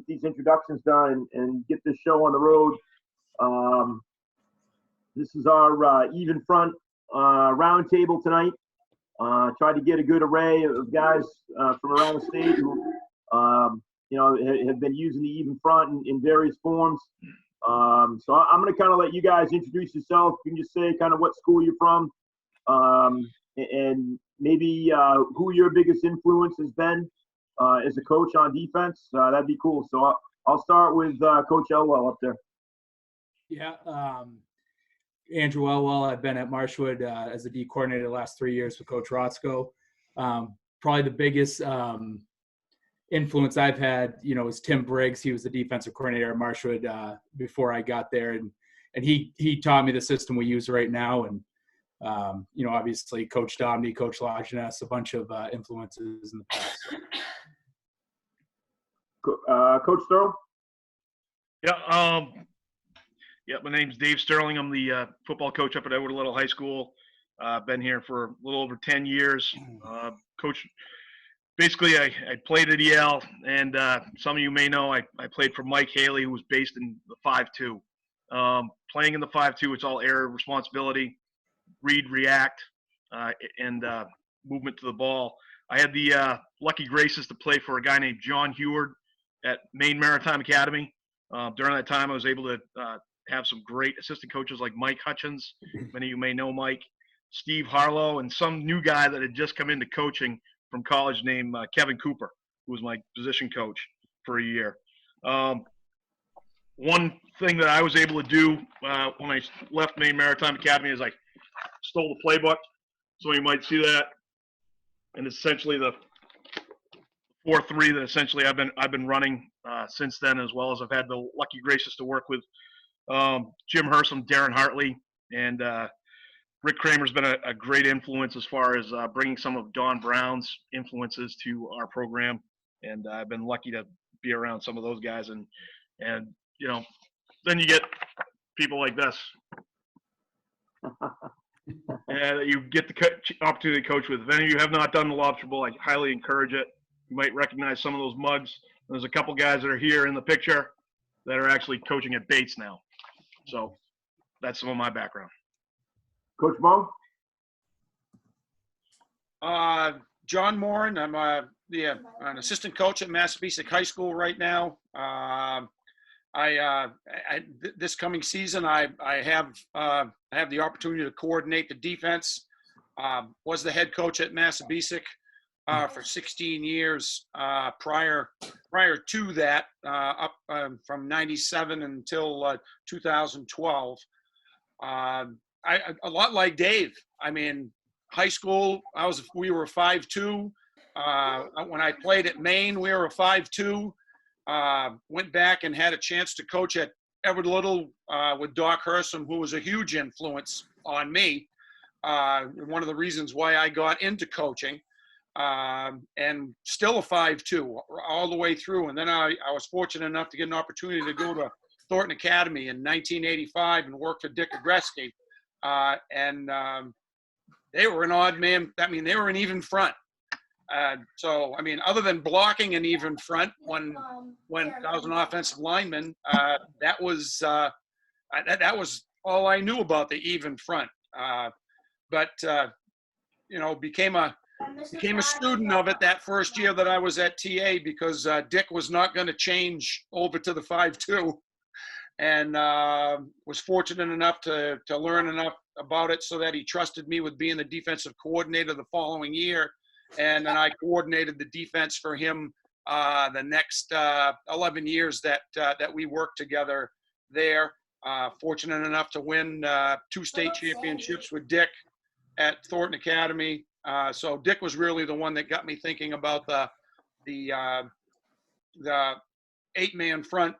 these introductions done and get this show on the road. This is our even front round table tonight. Tried to get a good array of guys from around the state who, have been using the even front in various forms. So I'm going to kind of let you guys introduce yourself. You can just say kind of what school you're from, and maybe who your biggest influence has been as a coach on defense. That'd be cool. So I'll start with Coach Elwell up there. Yeah, Andrew Elwell. I've been at Marshwood as a D coordinator the last 3 years with Coach Rotzko. Probably the biggest influence I've had, is Tim Briggs. He was the defensive coordinator at Marshwood before I got there, and he taught me the system we use right now. And obviously Coach Domney, Coach Lajeunesse, a bunch of influences in the past. Coach Sterling? Yeah, my name's Dave Sterling. I'm the football coach up at Edward Little High School. Been here for a little over 10 years. Coach, basically, I played at EL, and some of you may know I played for Mike Haley, who was based in the 5-2. Playing in the 5-2, it's all area responsibility, read, react, and movement to the ball. I had the lucky graces to play for a guy named John Heward at Maine Maritime Academy. During that time, I was able to have some great assistant coaches like Mike Hutchins. Many of you may know Mike, Steve Harlow, and some new guy that had just come into coaching from college named Kevin Cooper, who was my position coach for a year. One thing that I was able to do when I left Maine Maritime Academy is I stole the playbook. So you might see that. And essentially the 4-3 that essentially I've been running since then, as well as I've had the lucky graces to work with Jim Hersom, Darren Hartley, and Rick Kramer's been a great influence as far as bringing some of Don Brown's influences to our program. And I've been lucky to be around some of those guys. And then you get people like this. And you get the opportunity to coach with. If any of you have not done the Lobster Bowl, I highly encourage it. You might recognize some of those mugs. There's a couple guys that are here in the picture that are actually coaching at Bates now. So that's some of my background. Coach Mo? John Morin. I'm an assistant coach at Massabesic High School right now. This coming season, I have the opportunity to coordinate the defense. Was the head coach at Massabesic for 16 years prior to that, up from 97 until 2012. A lot like Dave. I mean, high school, we were 5-2. When I played at Maine, we were a 5-2. Went back and had a chance to coach at Edward Little with Doc Hersom, who was a huge influence on me. One of the reasons why I got into coaching, and still a 5-2 all the way through. And then I was fortunate enough to get an opportunity to go to Thornton Academy in 1985 and work for Dick Agreski. They were an odd man. I mean, they were an even front. So, I mean, other than blocking an even front when I was an offensive lineman, that was all I knew about the even front. But became a student of it that first year that I was at TA, because Dick was not going to change over to the 5-2, and was fortunate enough to learn enough about it so that he trusted me with being the defensive coordinator the following year. And then I coordinated the defense for him the next 11 years that we worked together there. Fortunate enough to win 2 state championships with Dick at Thornton Academy. So Dick was really the one that got me thinking about the 8-man front.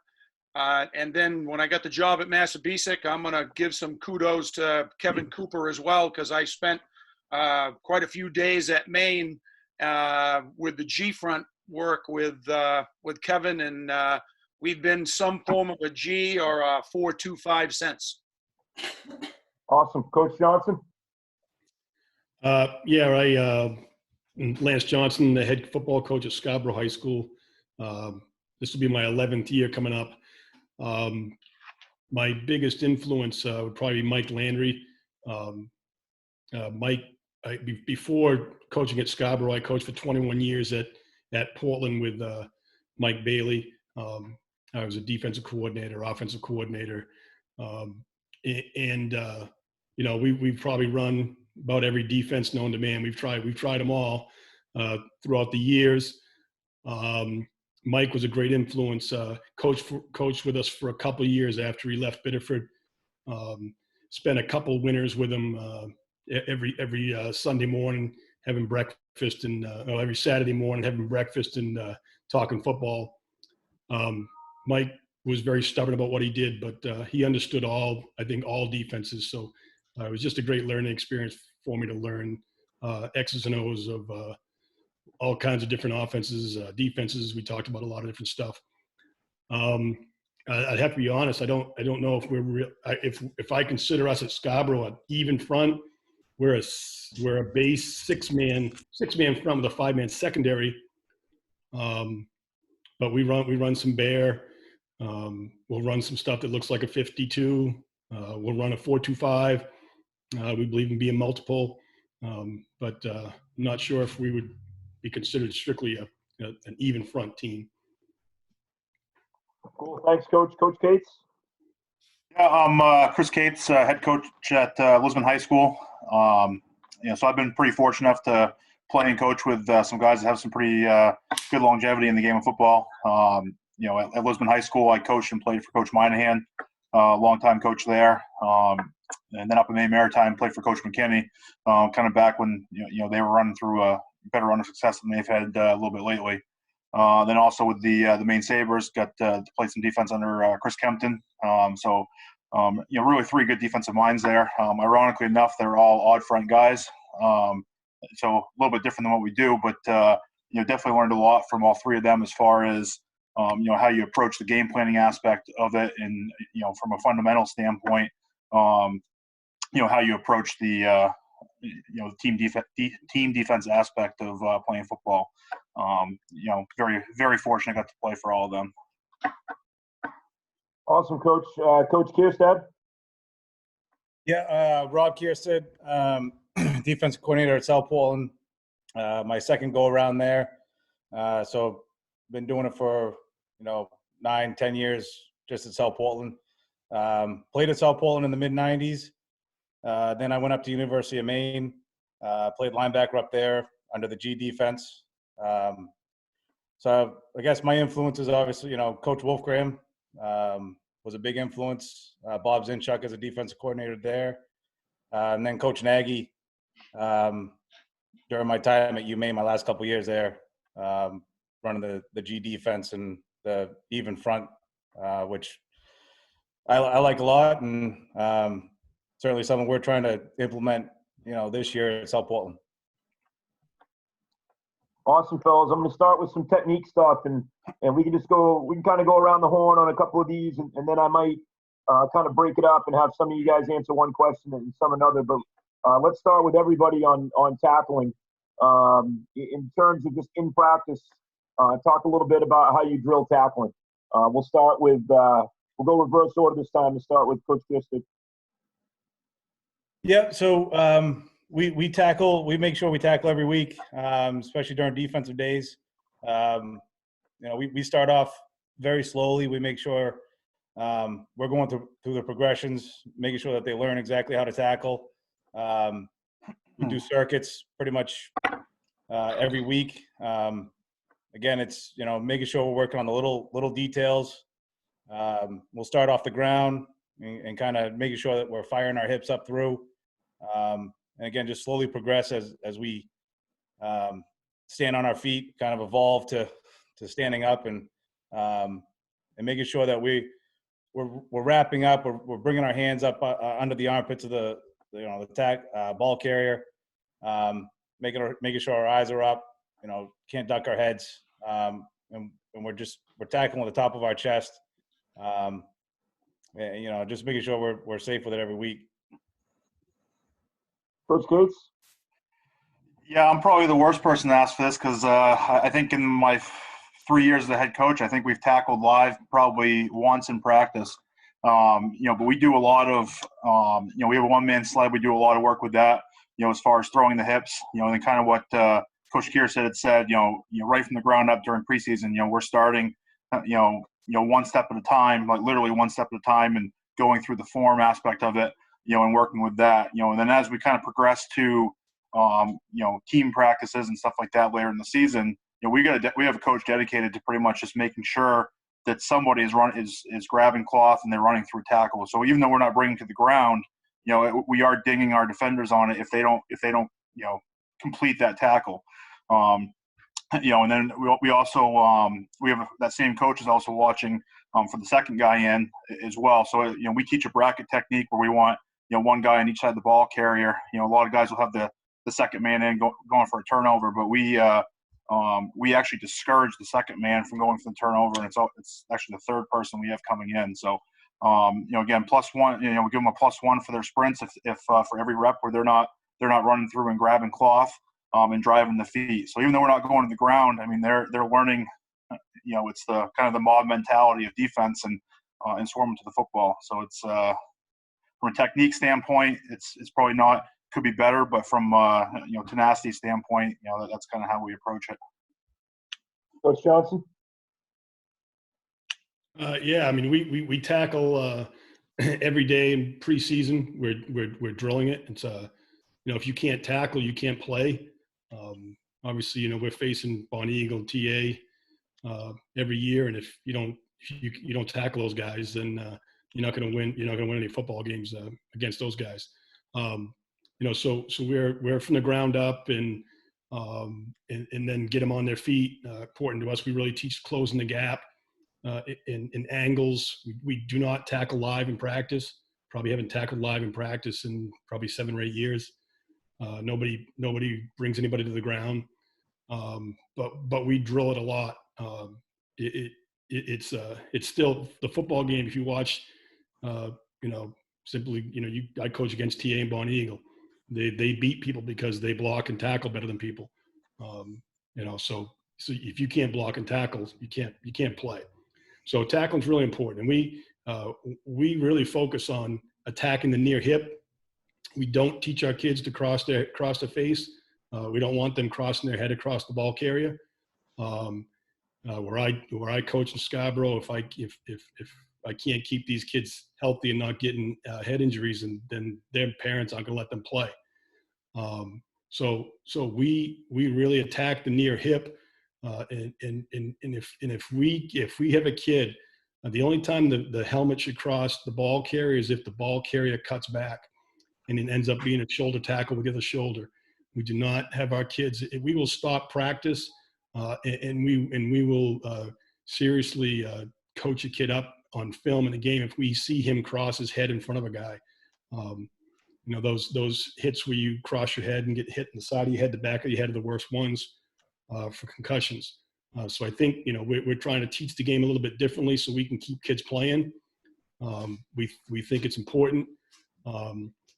And then when I got the job at Massabesic, I'm going to give some kudos to Kevin Cooper as well, because I spent quite a few days at Maine with the G front work with Kevin, and we've been some form of a G or a 4-2-5 since. Awesome. Coach Johnson? Lance Johnson, the head football coach at Scarborough High School. this will be my 11th year coming up. My biggest influence would probably be Mike Landry. Mike, before coaching at Scarborough, I coached for 21 years at Portland with Mike Bailey. I was a defensive coordinator, offensive coordinator. We've probably run about every defense known to man. We've tried them all throughout the years. Mike was a great influence. Coached with us for a couple of years after he left Biddeford. Spent a couple winters with him every Sunday morning having breakfast and every Saturday morning having breakfast and talking football. Mike was very stubborn about what he did, but he understood all defenses. So it was just a great learning experience for me to learn X's and O's of all kinds of different offenses, defenses. We talked about a lot of different stuff. I'd have to be honest. I don't know if if I consider us at Scarborough an even front. We're a base six-man front with a 5-man secondary. But we run some bear. We'll run some stuff that looks like a 52. We'll run a 4-2-5. We believe in being multiple, but I'm not sure if we would be considered strictly an even front team. Cool. Thanks, Coach. Coach Cates? Yeah, I'm Chris Cates, head coach at Lisbon High School. So I've been pretty fortunate enough to play and coach with some guys that have some pretty good longevity in the game of football. At Lisbon High School, I coached and played for Coach Minahan, longtime coach there. And then up in Maine Maritime, played for Coach McKinney, kind of back when they were running through a better run of success than they've had a little bit lately. Then also with the Maine Sabres, got to play some defense under Chris Kempton. Really three good defensive minds there. Ironically enough, they're all odd front guys. So a little bit different than what we do, but definitely learned a lot from all three of them as far as how you approach the game planning aspect of it, and from a fundamental standpoint, how you approach the team defense aspect of playing football. Very, very fortunate got to play for all of them. Awesome, Coach. Coach Kierstead? Yeah, Rob Kierstead, defensive coordinator at South Portland. My second go around there. So been doing it for 9-10 years just at South Portland. Played at South Portland in the mid-90s. Then I went up to University of Maine, played linebacker up there under the G defense. So I guess my influence is obviously, Coach Wolfgram was a big influence. Bob Zinchuk as a defensive coordinator there. And then Coach Nagy during my time at UMaine, my last couple of years there, running the G defense and the even front, which I like a lot, and certainly something we're trying to implement, this year at South Portland. Awesome, fellas. I'm going to start with some technique stuff, and we can kind of go around the horn on a couple of these, and then I might kind of break it up and have some of you guys answer one question and some another. But let's start with everybody on tackling. In terms of just in practice, talk a little bit about how you drill tackling. We'll start with we'll go reverse order this time to start with Coach Kierstead. Yeah, so we make sure we tackle every week, especially during defensive days. We start off very slowly. We make sure we're going through the progressions, making sure that they learn exactly how to tackle. We do circuits pretty much every week. Again, it's making sure we're working on the little details. We'll start off the ground and kind of making sure that we're firing our hips up through. And again, just slowly progress as we stand on our feet, kind of evolve to standing up and making sure that we're wrapping up. We're bringing our hands up under the armpits of the ball carrier, making sure our eyes are up. Can't duck our heads, and we're tackling with the top of our chest. Just making sure we're safe with it every week. Coach Cates? Yeah, I'm probably the worst person to ask for this because I think in my 3 years as a head coach, I think we've tackled live probably once in practice. But we do a lot of, we have a one-man sled. We do a lot of work with that, as far as throwing the hips, and kind of what Coach Kierstead had said, right from the ground up during preseason, we're starting, one step at a time, like literally one step at a time, and going through the form aspect of it, and working with that, and then as we kind of progress to, team practices and stuff like that later in the season, we have a coach dedicated to pretty much just making sure that somebody is grabbing cloth and they're running through tackle. So even though we're not bringing to the ground, we are dinging our defenders on it if they don't complete that tackle. And then we also we have that same coach is also watching for the second guy in as well. So we teach a bracket technique where we want one guy on each side of the ball carrier. A lot of guys will have the second man in going for a turnover, but we actually discourage the second man from going for the turnover, and it's actually the third person we have coming in. So again, +1. We give them a +1 for their sprints if for every rep where they're not running through and grabbing cloth and driving the feet. So even though we're not going to the ground, I mean they're learning. It's the kind of the mob mentality of defense and swarming to the football. So it's from a technique standpoint, it's probably not. Could be better, but from tenacity standpoint, that's kind of how we approach it. Coach Johnson? Yeah, I mean we tackle every day in preseason. We're drilling it. It's if you can't tackle, you can't play. Obviously, we're facing Bonnie Eagle, TA every year, and if you don't tackle those guys, then you're not going to win. You're not going to win any football games against those guys. So we're from the ground up and then get them on their feet. Important to us. We really teach closing the gap in angles. We do not tackle live in practice. Probably haven't tackled live in practice in probably 7 or 8 years. Nobody brings anybody to the ground. But we drill it a lot. It's still the football game. If you watch, simply, I coach against TA and Bonnie Eagle. They beat people because they block and tackle better than people. So if you can't block and tackle, you can't play. So tackling is really important, and we really focus on attacking the near hip. We don't teach our kids to cross the face. We don't want them crossing their head across the ball carrier. Where I coach in Scarborough, if I can't keep these kids healthy and not getting head injuries, and then their parents aren't going to let them play. So we really attack the near hip, and if we have a kid, the only time the helmet should cross the ball carrier is if the ball carrier cuts back, and it ends up being a shoulder tackle with the shoulder. We do not have our kids. We will stop practice, and we will seriously coach a kid up on film in a game if we see him cross his head in front of a guy. Those hits where you cross your head and get hit in the side of your head, the back of your head are the worst ones for concussions. So I think, we're trying to teach the game a little bit differently so we can keep kids playing. We think it's important.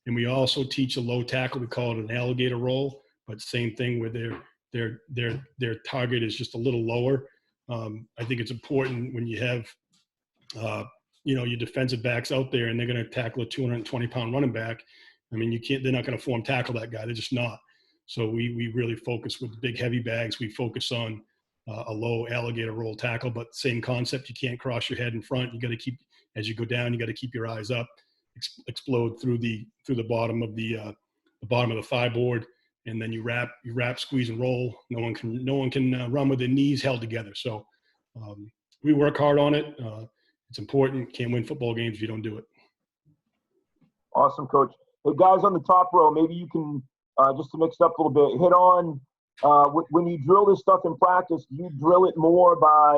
And we also teach a low tackle. We call it an alligator roll, but same thing where their target is just a little lower. I think it's important when you have, your defensive backs out there and they're going to tackle a 220-pound running back. I mean, they're not going to form tackle that guy. They're just not. So we really focus with big heavy bags. We focus on a low alligator roll tackle, but same concept. You can't cross your head in front. You got to keep, as you go down, you got to keep your eyes up, explode through the bottom of the thigh board. And then you wrap, squeeze and roll. No one can run with their knees held together. So we work hard on it. It's important. Can't win football games if you don't do it. Awesome, Coach. Hey, guys on the top row, maybe you can, just to mix it up a little bit, hit on when you drill this stuff in practice, do you drill it more by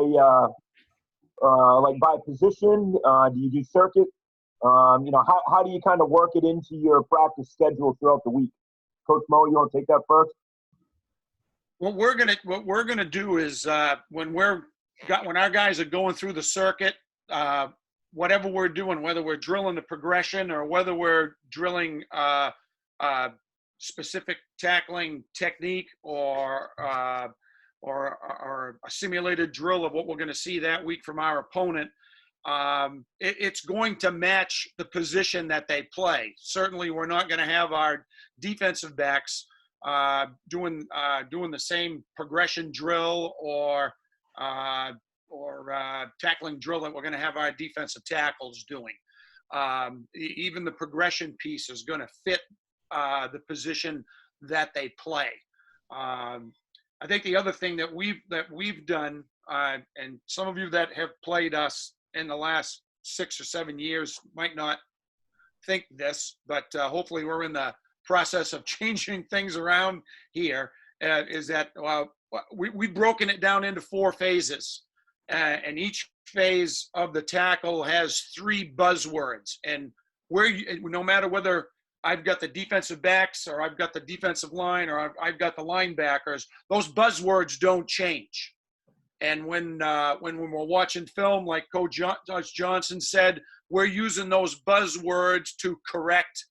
by position? Do you do circuit? How do you kind of work it into your practice schedule throughout the week? Coach Mo, you want to take that first? What we're gonna do is when our guys are going through the circuit, whatever we're doing, whether we're drilling the progression or whether we're drilling specific tackling technique or or a simulated drill of what we're going to see that week from our opponent, it's going to match the position that they play. Certainly, we're not going to have our defensive backs doing the same progression drill or tackling drill that we're going to have our defensive tackles doing. Even the progression piece is going to fit the position that they play. I think the other thing that we've done, and some of you that have played us in the last 6 or 7 years might not think this, but hopefully we're in the process of changing things around here. Is that we've broken it down into 4 phases, and each phase of the tackle has 3 buzzwords, and no matter whether I've got the defensive backs or I've got the defensive line or I've got the linebackers, those buzzwords don't change. And when we're watching film, like Coach Johnson said, we're using those buzzwords to correct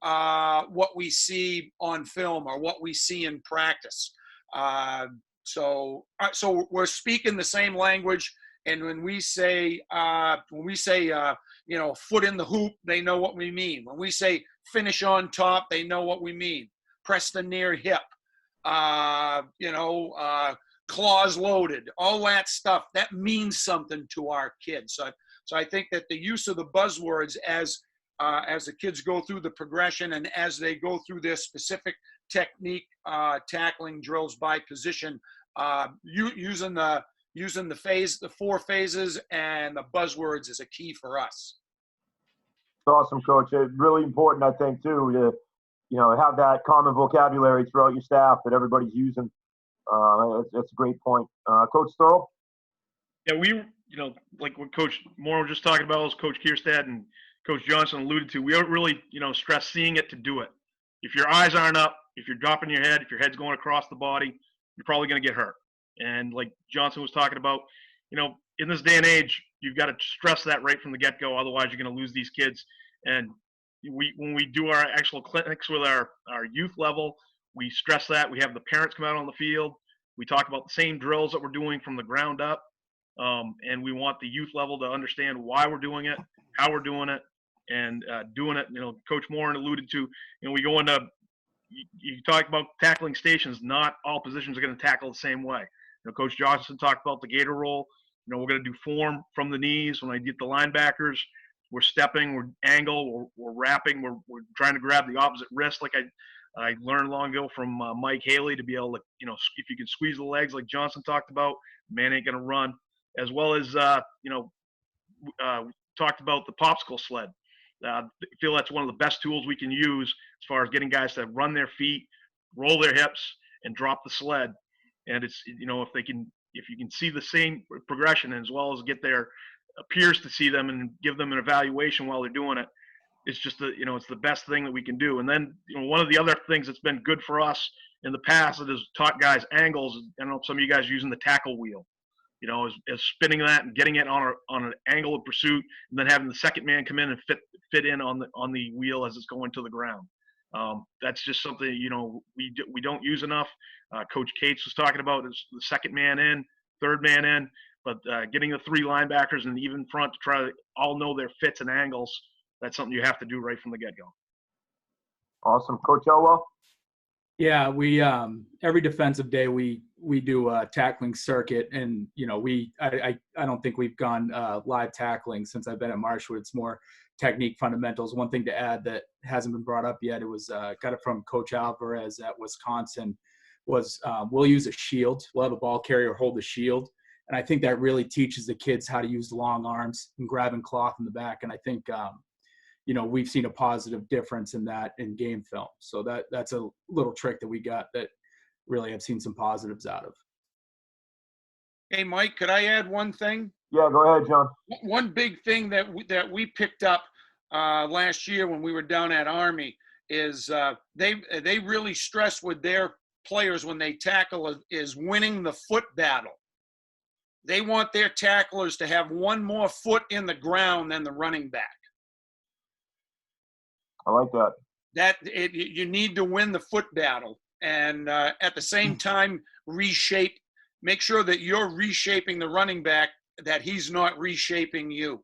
what we see on film or what we see in practice. So we're speaking the same language. And when we say foot in the hoop, they know what we mean. When we say finish on top, they know what we mean. Press the near hip, claws loaded, all that stuff, that means something to our kids. So I think that the use of the buzzwords as the kids go through the progression and as they go through their specific technique tackling drills by position, using the 4 phases and the buzzwords is a key for us. It's awesome, Coach. It's really important, I think, too, to have that common vocabulary throughout your staff that everybody's using. That's a great point. Coach Thurl? Yeah, like what Coach Moore was just talking about, as Coach Kierstead and Coach Johnson alluded to, we don't really, stress seeing it to do it. If your eyes aren't up, if you're dropping your head, if your head's going across the body, you're probably going to get hurt. And like Johnson was talking about, in this day and age, you've got to stress that right from the get-go. Otherwise, you're going to lose these kids. And when we do our actual clinics with our youth level, we stress that. We have the parents come out on the field. We talk about the same drills that we're doing from the ground up. And we want the youth level to understand why we're doing it, how we're doing it, and doing it. Coach Morin alluded to, we go into, you talk about tackling stations, not all positions are going to tackle the same way. Coach Johnson talked about the gator roll. We're going to do form from the knees. When I get the linebackers, we're stepping, we're angle, we're wrapping, we're trying to grab the opposite wrist, like I learned long ago from Mike Haley, to be able to, if you can squeeze the legs like Johnson talked about, man ain't going to run. As well as, talked about the popsicle sled. I feel that's one of the best tools we can use as far as getting guys to run their feet, roll their hips, and drop the sled. And it's, if you can see the same progression, as well as get their peers to see them and give them an evaluation while they're doing it, it's just it's the best thing that we can do. And then, one of the other things that's been good for us in the past that has taught guys angles. I don't know if some of you guys using the tackle wheel, is spinning that and getting it on an angle of pursuit, and then having the second man come in and fit in on the wheel as it's going to the ground. That's just something we don't use enough. Coach Cates was talking about is the second man in, third man in, but getting the 3 linebackers and even front to try to all know their fits and angles. That's something you have to do right from the get-go. Awesome. Coach Elwell? Yeah, we every defensive day we do a tackling circuit, and I don't think we've gone live tackling since I've been at Marshwood. It's more technique fundamentals. One thing to add that hasn't been brought up yet, it was got it from Coach Alvarez at Wisconsin, was we'll use a shield. We'll have a ball carrier hold the shield, and I think that really teaches the kids how to use the long arms and grabbing cloth in the back. And I think we've seen a positive difference in that in game film. So that's a little trick that we got that really have seen some positives out of. Hey, Mike, could I add one thing? Yeah, go ahead, John. One big thing that we picked up last year when we were down at Army is they really stress with their players when they tackle is winning the foot battle. They want their tacklers to have one more foot in the ground than the running back. I like that. You need to win the foot battle, and at the same time reshape make sure that you're reshaping the running back, that he's not reshaping you.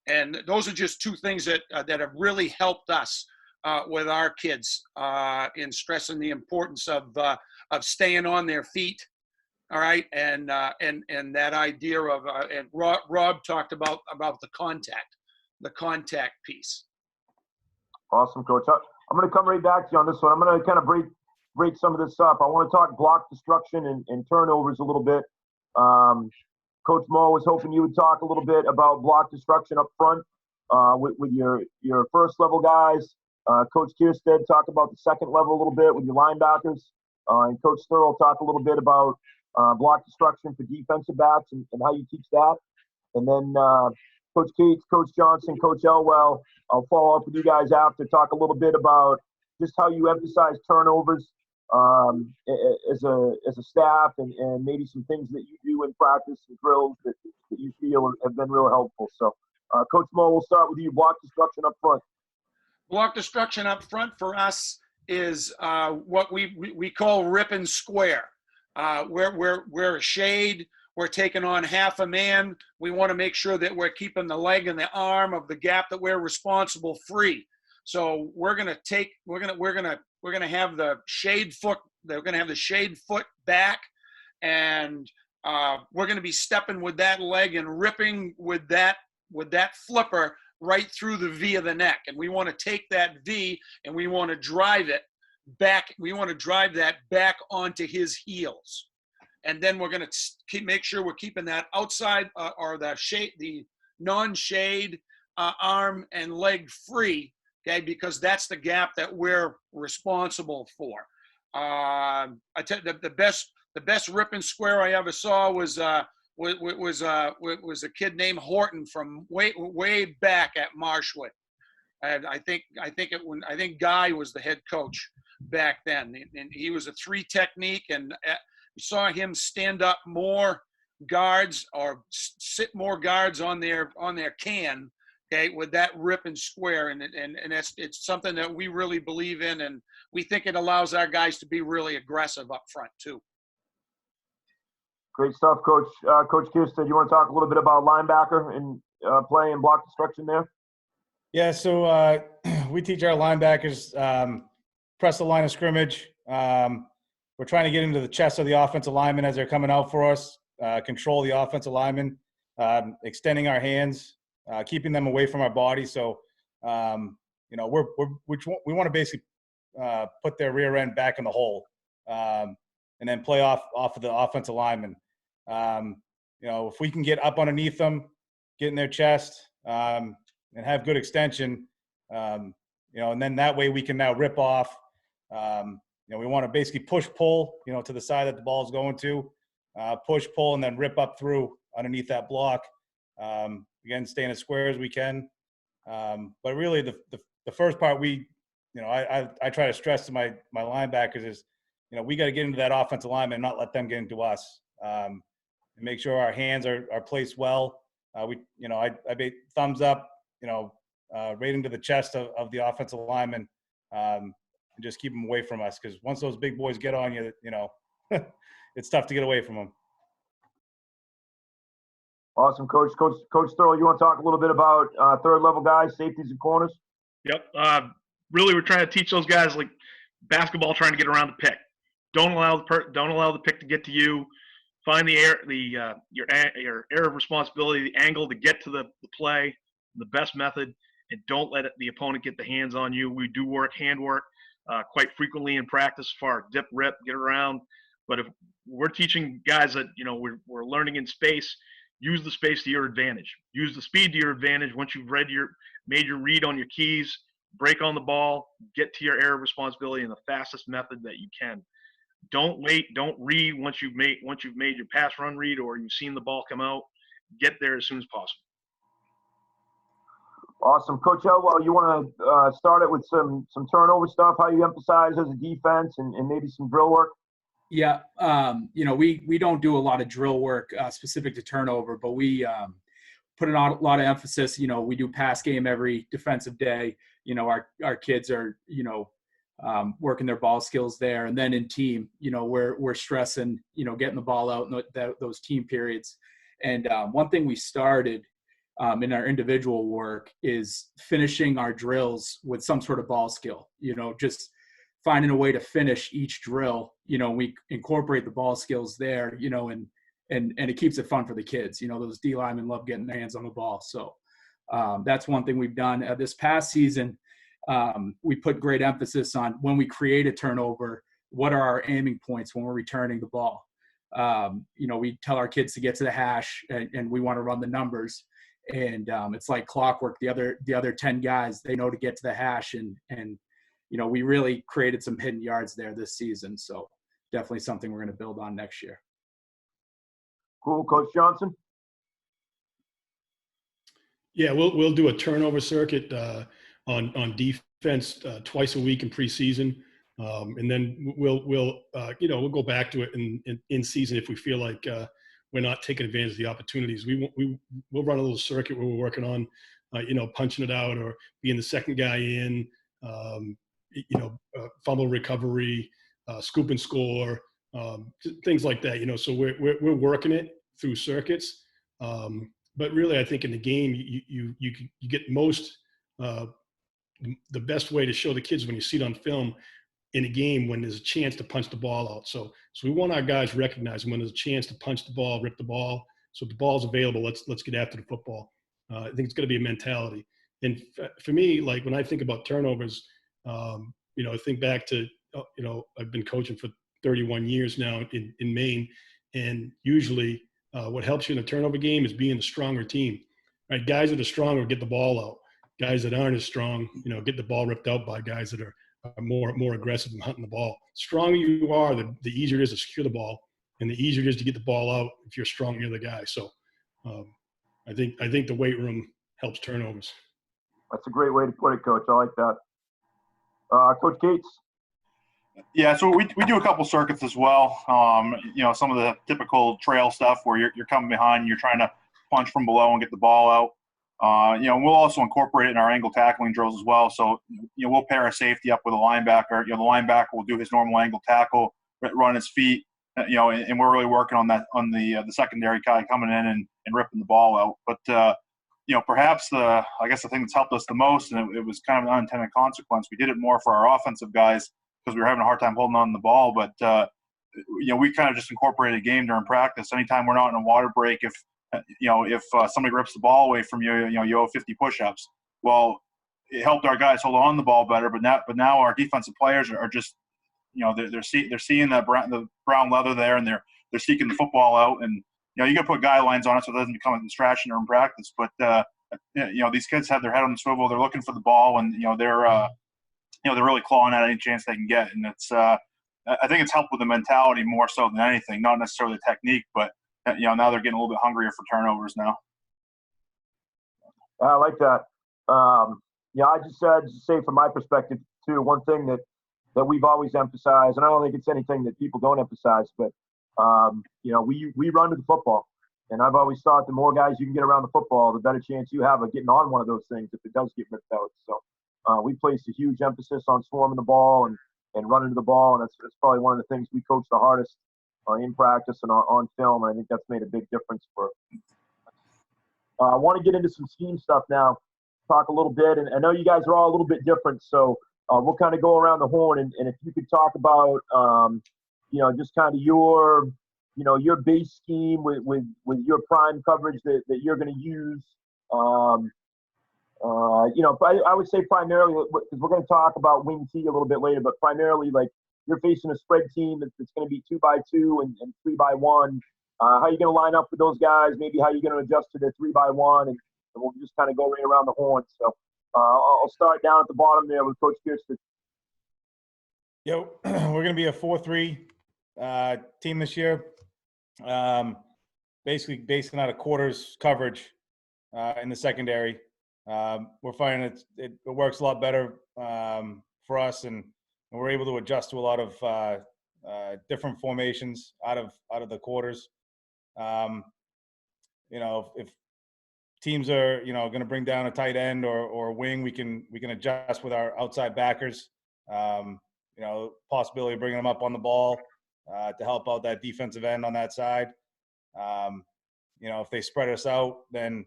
And those are just two things that have really helped us with our kids in stressing the importance of staying on their feet. All right, and that idea of and Rob talked about the contact piece. Awesome, Coach. I'm going to come right back to you on this one. I'm going to kind of break some of this up. I want to talk block destruction and turnovers a little bit. Coach Mo was hoping you would talk a little bit about block destruction up front with your first level guys. Coach Kierstead talked about the second level a little bit with your linebackers. And Coach Thurl talked a little bit about block destruction for defensive backs and how you teach that. And then Coach Cates, Coach Johnson, Coach Elwell, I'll follow up with you guys after, talk a little bit about just how you emphasize turnovers as a staff and maybe some things that you do in practice and drills that you feel have been real helpful. So, Coach Mo, we'll start with you. Block destruction up front. Block destruction up front for us is what we call rip and square. We're a shade. We're taking on half a man. We want to make sure that we're keeping the leg and the arm of the gap that we're responsible free. So we're gonna have the shade foot. They're gonna have the shade foot back, and we're gonna be stepping with that leg and ripping with that flipper right through the V of the neck. And we want to take that V and we want to drive it back. We want to drive that back onto his heels. And then we're going to make sure we're keeping that outside or the non-shade arm and leg free, okay, because that's the gap that we're responsible for. I tell you, the best rip and square I ever saw was a kid named Horton from way back at Marshwood. I think Guy was the head coach back then, and he was a 3 technique, and we saw him stand up more guards or sit more guards on their can, okay, with that rip and square, and it's something that we really believe in, and we think it allows our guys to be really aggressive up front too. Great stuff, Coach. Coach Kierstead, you want to talk a little bit about linebacker and play and block destruction there? Yeah, so we teach our linebackers press the line of scrimmage. We're trying to get into the chest of the offensive lineman as they're coming out for us, control the offensive lineman, extending our hands, keeping them away from our body. So, we want to basically put their rear end back in the hole, and then play off of the offensive lineman. If we can get up underneath them, get in their chest, and have good extension, and then that way we can now rip off. We want to basically push-pull, to the side that the ball is going to, push-pull, and then rip up through underneath that block. Again, staying as square as we can. But really, the first part I try to stress to my linebackers is, we got to get into that offensive lineman and not let them get into us. And make sure our hands are placed well. I made thumbs up, right into the chest of the offensive lineman. And just keep them away from us, because once those big boys get on you, it's tough to get away from them. Awesome, Coach. Coach Thurl, you want to talk a little bit about third level guys, safeties and corners? Yep. Really, we're trying to teach those guys like basketball, trying to get around the pick. Don't allow the pick to get to you. Find your area of responsibility, the angle to get to the play, the best method, and don't let the opponent get the hands on you. We do hand work quite frequently in practice as far as dip, rip, get around. But if we're teaching guys that, we're learning in space, use the space to your advantage. Use the speed to your advantage. Once you've made your read on your keys, break on the ball, get to your area of responsibility in the fastest method that you can. Don't wait. Don't read once you've made your pass run read or you've seen the ball come out. Get there as soon as possible. Awesome. Coach Elwell, you want to start it with some turnover stuff, how you emphasize as a defense and maybe some drill work? Yeah. We don't do a lot of drill work specific to turnover, but we put a lot of emphasis. We do pass game every defensive day. Our kids are, working their ball skills there. And then in team, we're stressing, getting the ball out in those team periods. And one thing we started in our individual work is finishing our drills with some sort of ball skill, just finding a way to finish each drill. We incorporate the ball skills there, and it keeps it fun for the kids. Those D linemen love getting their hands on the ball. So that's one thing we've done. This past season, we put great emphasis on when we create a turnover, what are our aiming points when we're returning the ball? We tell our kids to get to the hash and we want to run the numbers. And it's like clockwork. The other 10 guys, they know to get to the hash, and we really created some hidden yards there this season. So definitely something we're going to build on next year. Cool. Coach Johnson? Yeah, we'll do a turnover circuit on defense twice a week in preseason, and then we'll go back to it in season if we feel like we're not taking advantage of the opportunities. We'll run a little circuit where we're working on punching it out or being the second guy in, fumble recovery, scoop and score, things like that. So we're working it through circuits. But really, I think in the game, you get most the best way to show the kids when you see it on film in a game when there's a chance to punch the ball out. So we want our guys recognizing when there's a chance to punch the ball, rip the ball. So if the ball's available, let's get after the football. I think it's going to be a mentality. And for me, like when I think about turnovers, I think back to I've been coaching for 31 years now in Maine, and usually what helps you in a turnover game is being a stronger team. Right? Guys that are stronger get the ball out. Guys that aren't as strong, get the ball ripped out by guys that are more aggressive and hunting the ball. Stronger you are, the easier it is to secure the ball, and the easier it is to get the ball out if you're stronger than the guy. So I think the weight room helps turnovers. That's a great way to put it, Coach. I like that. Coach Cates? Yeah, so we do a couple circuits as well. Some of the typical trail stuff where you're coming behind and you're trying to punch from below and get the ball out. We'll also incorporate it in our angle tackling drills as well. So, we'll pair a safety up with a linebacker. The linebacker will do his normal angle tackle, run his feet, and we're really working on that on the secondary guy coming in and ripping the ball out. But, perhaps the thing that's helped us the most, and it was kind of an unintended consequence, we did it more for our offensive guys because we were having a hard time holding on to the ball. But, we kind of just incorporated a game during practice. Anytime we're not in a water break, if somebody rips the ball away from you, you owe 50 push-ups. Well, it helped our guys hold on to the ball better, but now our defensive players are just, they're seeing the brown leather there, and they're seeking the football out, and you got to put guidelines on it so it doesn't become a distraction during practice. But these kids have their head on the swivel, they're looking for the ball, and they're really clawing at any chance they can get, and it's I think it's helped with the mentality more so than anything, not necessarily the technique, but now they're getting a little bit hungrier for turnovers now. I like that. I just say from my perspective too, one thing that we've always emphasized, and I don't think it's anything that people don't emphasize, but we run to the football, and I've always thought the more guys you can get around the football, the better chance you have of getting on one of those things if it does get ripped out. So we placed a huge emphasis on swarming the ball and running to the ball, and that's probably one of the things we coach the hardest in practice and on film, and I think that's made a big difference for. I want to get into some scheme stuff now, talk a little bit, and I know you guys are all a little bit different, so we'll kind of go around the horn, and if you could talk about, just kind of your base scheme with your prime coverage that you're going to use. I would say primarily, because we're going to talk about wing T a little bit later, but primarily like you're facing a spread team that's going to be 2x2 and 3x1. How are you going to line up with those guys? Maybe how you're going to adjust to the 3x1, and we'll just kind of go right around the horn. So I'll start down at the bottom there with Coach Kierstead. We're going to be a 4-3 team this year. Basically based on quarters coverage in the secondary. We're finding it works a lot better for us, and we're able to adjust to a lot of different formations out of the quarters. If teams are going to bring down a tight end or a wing, we can adjust with our outside backers. possibility of bringing them up on the ball to help out that defensive end on that side. If they spread us out, then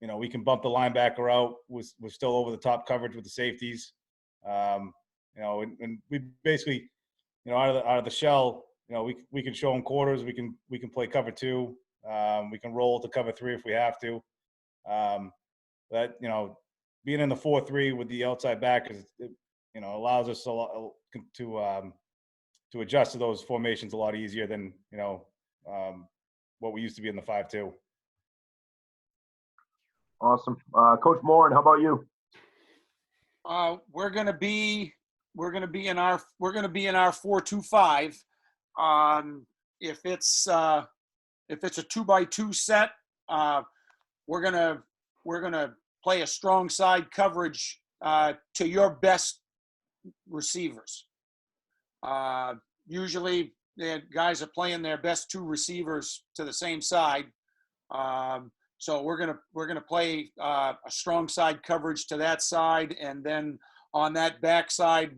we can bump the linebacker out. We're still over the top coverage with the safeties. And we basically, out of the shell, we can show them quarters. We can play cover 2. We can roll to cover 3 if we have to. Being in the 4-3 with the outside back allows us a lot to adjust to those formations a lot easier than what we used to be in the 5-2. Awesome. Coach Morin, how about you? We're gonna be in our 4-2-5. If it's a 2-by-2 set, we're gonna play a strong side coverage to your best receivers. Usually, the guys are playing their best 2 receivers to the same side. So we're gonna play a strong side coverage to that side, and then on that back side,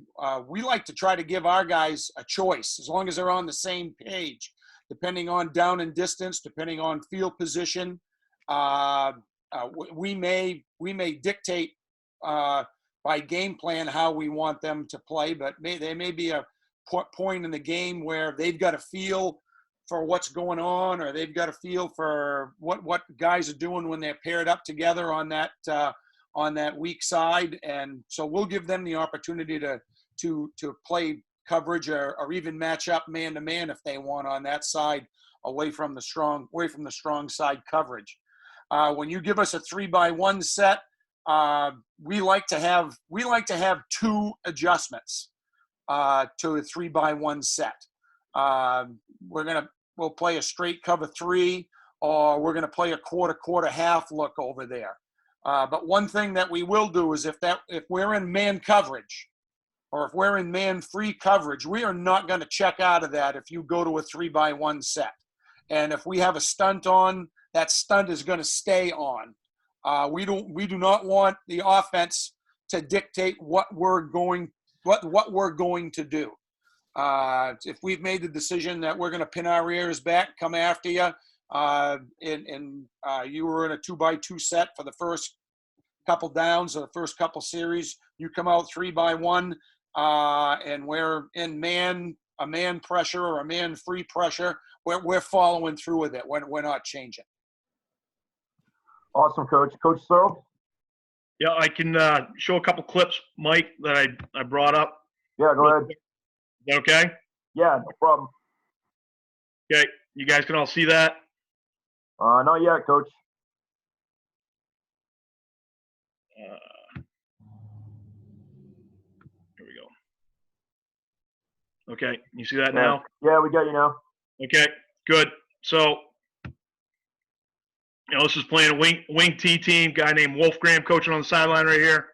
we like to try to give our guys a choice as long as they're on the same page, depending on down and distance, depending on field position. We may dictate by game plan how we want them to play, but there may be a point in the game where they've got a feel for what's going on, or they've got a feel for what guys are doing when they're paired up together on that weak side, and so we'll give them the opportunity to play coverage or even match up man to man if they want on that side, away from the strong side coverage. When you give us a 3-by-1 set, we like to have 2 adjustments to a 3-by-1 set. We'll play a straight cover 3, or we're going to play a quarter half look over there. But one thing that we will do is if we're in man coverage, or if we're in man free coverage, we are not going to check out of that if you go to a 3-by-1 set. And if we have a stunt on, that stunt is going to stay on. We do not want the offense to dictate what we're going to do. If we've made the decision that we're going to pin our ears back, come after you, and you were in a 2-by-2 set for the first couple downs or the first couple series, you come out 3-by-1, and we're in a man pressure or a man free pressure, we're following through with it. We're not changing. Awesome, Coach. Coach Searle? Yeah, I can show a couple clips, Mike, that I brought up. Yeah, go ahead. Is that okay? Yeah, no problem. Okay, you guys can all see that? Not yet, Coach. Here we go. Okay, you see that now? Yeah, we got you now. Okay, good. So, this is playing a wing T team, guy named Wolfgram coaching on the sideline right here,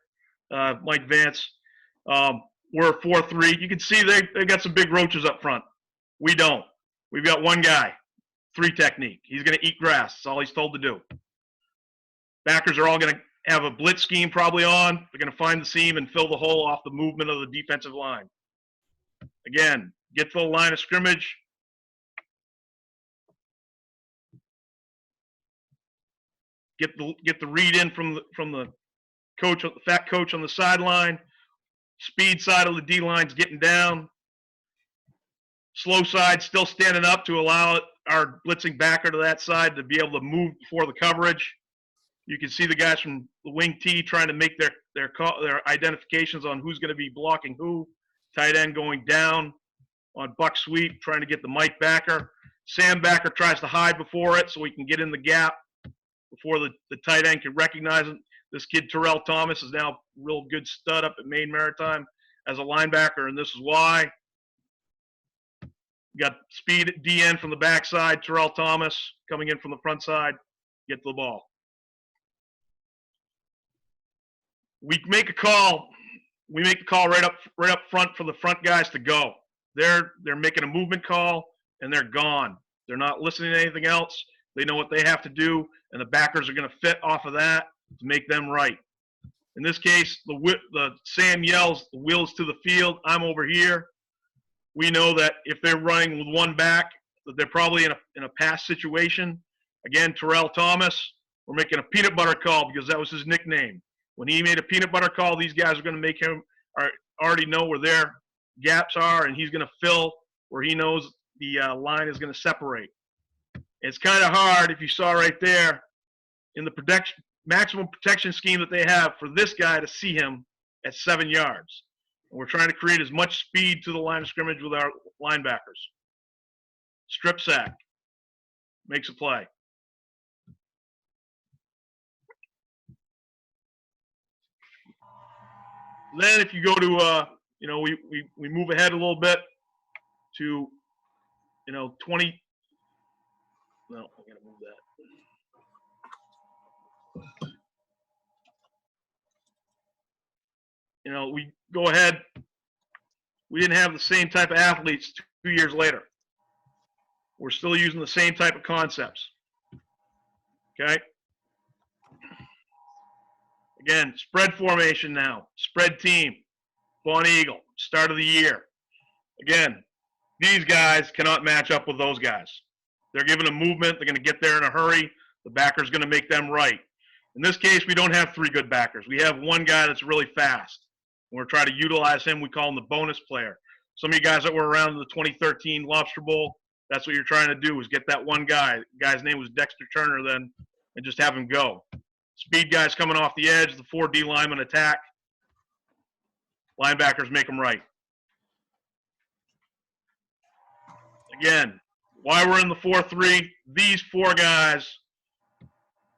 Mike Vance. We're a 4-3. You can see they got some big roaches up front. We don't. We've got one guy, 3 technique. He's going to eat grass. That's all he's told to do. Backers are all going to have a blitz scheme probably on. They're going to find the seam and fill the hole off the movement of the defensive line. Again, get to the line of scrimmage. Get the read in from the coach, the fat coach on the sideline. Speed side of the D line's getting down. Slow side still standing up to allow our blitzing backer to that side to be able to move before the coverage. You can see the guys from the wing T trying to make their identifications on who's going to be blocking who. Tight end going down on buck sweep, trying to get the Mike backer. Sam backer tries to hide before it so he can get in the gap before the tight end can recognize him. This kid, Terrell Thomas, is now a real good stud up at Maine Maritime as a linebacker, and this is why. You got speed at DN from the backside, Terrell Thomas coming in from the front side, get to the ball. We make a call. We make the call right up front for the front guys to go. They're making a movement call, and they're gone. They're not listening to anything else. They know what they have to do, and the backers are going to fit off of that to make them right. In this case, the Sam yells, the Will's to the field, I'm over here. We know that if they're running with one back, that they're probably in a pass situation. Again, Terrell Thomas, we're making a peanut butter call because that was his nickname. When he made a peanut butter call, these guys are going to make him already know where their gaps are, and he's going to fill where he knows the line is going to separate. It's kind of hard, if you saw right there, in the maximum protection scheme that they have, for this guy to see him at 7 yards. And we're trying to create as much speed to the line of scrimmage with our linebackers. Strip sack. Makes a play. Then if you go to, we move ahead a little bit to, 20. No, I gotta move that. We go ahead. We didn't have the same type of athletes 2 years later. We're still using the same type of concepts. Okay? Again, spread formation now. Spread team. Spawn Eagle. Start of the year. Again, these guys cannot match up with those guys. They're given a movement. They're going to get there in a hurry. The backer's going to make them right. In this case, we don't have 3 good backers. We have one guy that's really fast. We're trying to utilize him. We call him the bonus player. Some of you guys that were around in the 2013 Lobster Bowl, that's what you're trying to do, is get that one guy. The guy's name was Dexter Turner then, and just have him go. Speed guys coming off the edge, the 4D linemen attack. Linebackers make them right. Again, why we're in the 4-3, these 4 guys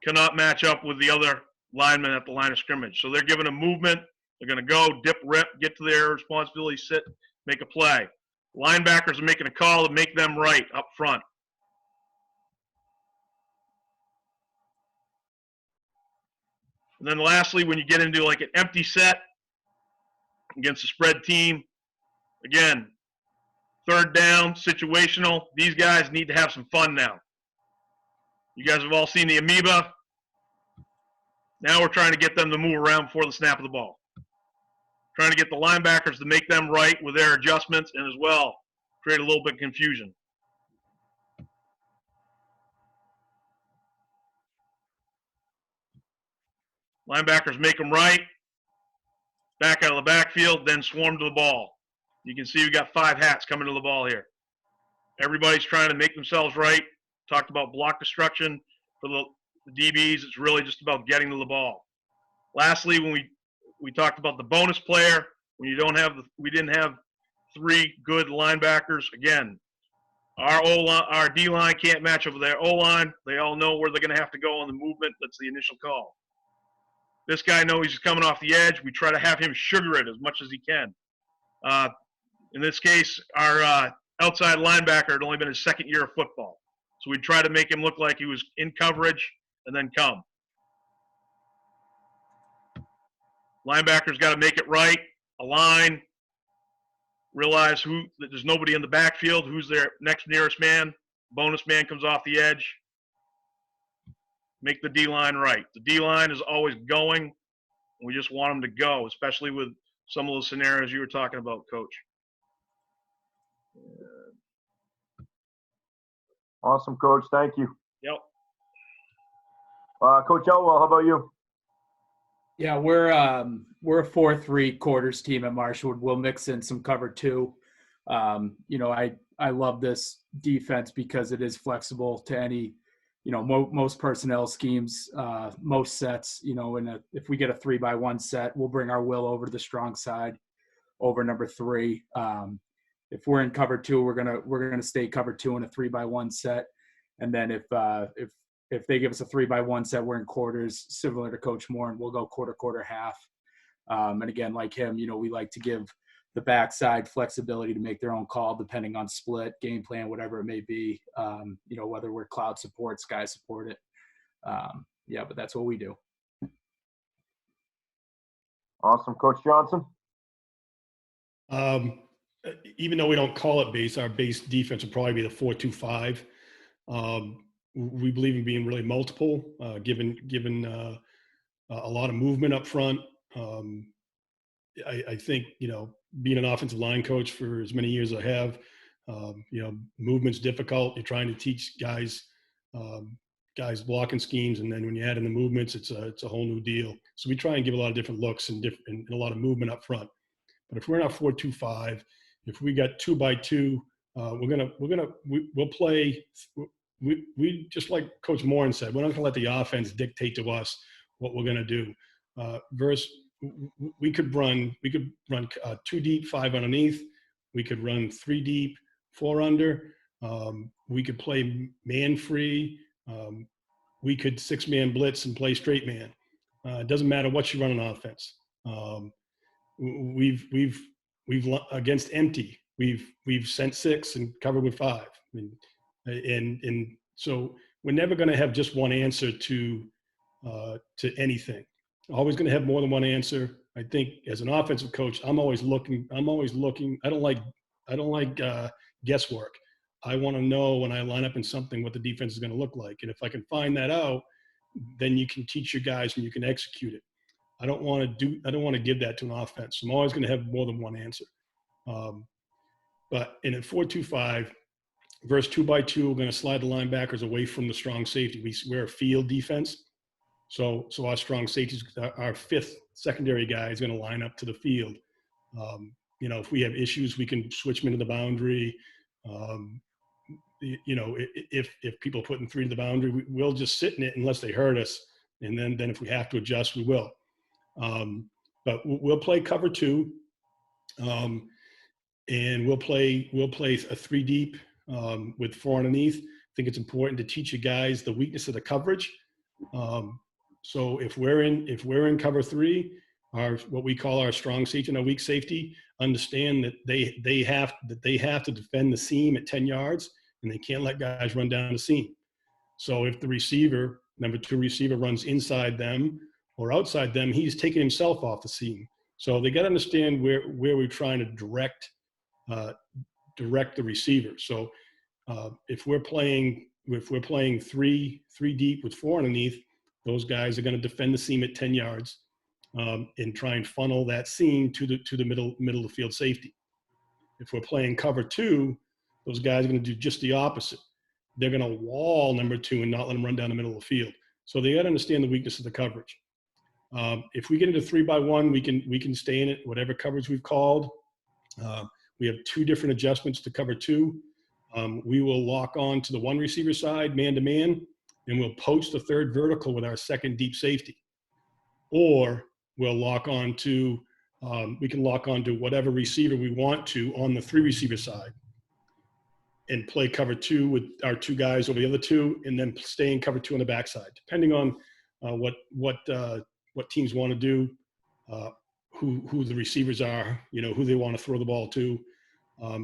cannot match up with the other linemen at the line of scrimmage. So they're given a movement. They're going to go, dip, rip, get to their responsibility, sit, make a play. Linebackers are making a call to make them right up front. And then lastly, when you get into like an empty set against a spread team, again, 3rd down, situational. These guys need to have some fun now. You guys have all seen the amoeba. Now we're trying to get them to move around before the snap of the ball. Trying to get the linebackers to make them right with their adjustments and as well create a little bit of confusion. Linebackers make them right. Back out of the backfield, then swarm to the ball. You can see we got 5 hats coming to the ball here. Everybody's trying to make themselves right. Talked about block destruction for the DBs. It's really just about getting to the ball. Lastly, when we talked about the bonus player, when you don't have we didn't have 3 good linebackers. Again, our D line can't match up with their O line. They all know where they're going to have to go on the movement. That's the initial call. This guy knows he's coming off the edge. We try to have him sugar it as much as he can. In this case, our outside linebacker had only been his 2nd year of football. So we try to make him look like he was in coverage and then come. Linebackers got to make it right, align, realize that there's nobody in the backfield, who's their next nearest man. Bonus man comes off the edge. Make the D-line right. The D-line is always going, and we just want them to go, especially with some of those scenarios you were talking about, Coach. Awesome, Coach. Thank you. Yep. Coach Elwell, how about you? Yeah, we're a 4-3 quarters team at Marshwood. We'll mix in some cover 2. I love this defense because it is flexible to any, most personnel schemes, most sets. If we get a 3-by-1 set, we'll bring our will over to the strong side, over number 3. If we're in cover 2, we're gonna stay cover 2 in a 3-by-1 set, and then if they give us a 3-by-1 set, we're in quarters, similar to Coach Morin. We'll go quarter, half. And again, like him, we like to give the backside flexibility to make their own call depending on split, game plan, whatever it may be. Whether we're cloud support, sky support it. But that's what we do. Awesome. Coach Johnson? Even though we don't call it base, our base defense would probably be the 4-2-5. We believe in being really multiple, given a lot of movement up front. I think, being an offensive line coach for as many years as I have, movement's difficult. You're trying to teach guys blocking schemes, and then when you add in the movements, it's a whole new deal. So we try and give a lot of different looks and a lot of movement up front. But if we're not 4-2-5, if we got 2-by-2, we'll play. We just like Coach Morin said, we're not going to let the offense dictate to us what we're going to do. We could run 2 deep, 5 underneath. We could run 3 deep, 4 under. We could play man free. We could 6-man blitz and play straight man. It doesn't matter what you run on offense. We've against empty. We've sent 6 and covered with 5. And so we're never going to have just one answer to anything. Always going to have more than one answer. I think as an offensive coach, I'm always looking. I don't like guesswork. I want to know when I line up in something what the defense is going to look like. And if I can find that out, then you can teach your guys and you can execute it. I don't want to give that to an offense. I'm always going to have more than one answer. But in a 4-2-5 versus 2-by-2, we're going to slide the linebackers away from the strong safety. We're a field defense. So our strong safeties, our 5th secondary guy is going to line up to the field. If we have issues, we can switch them into the boundary. If people are putting 3 to the boundary, we'll just sit in it unless they hurt us. And then if we have to adjust, we will. But we'll play cover 2. And we'll play a 3 deep with 4 underneath. I think it's important to teach you guys the weakness of the coverage. So if we're in cover 3, what we call our strong safety and our weak safety, understand that they have to defend the seam at 10 yards, and they can't let guys run down the seam. So if the receiver, number 2 receiver, runs inside them or outside them, he's taking himself off the seam. So they got to understand where we're trying to direct the receiver. So if we're playing 3 deep with 4 underneath, those guys are going to defend the seam at 10 yards and try and funnel that seam to the middle of the field safety. If we're playing cover 2, those guys are going to do just the opposite. They're going to wall number 2 and not let them run down the middle of the field. So they got to understand the weakness of the coverage. If we get into 3-by-1, we can stay in it, whatever coverage we've called. We have 2 different adjustments to cover 2. We will lock on to the 1 receiver side, man-to-man, and we'll poach the 3rd vertical with our 2nd deep safety. Or we'll lock on to, we can lock on to whatever receiver we want to on the 3 receiver side and play cover 2 with our 2 guys over the other 2, and then stay in cover 2 on the backside, depending on what teams want to do, who the receivers are, who they want to throw the ball to.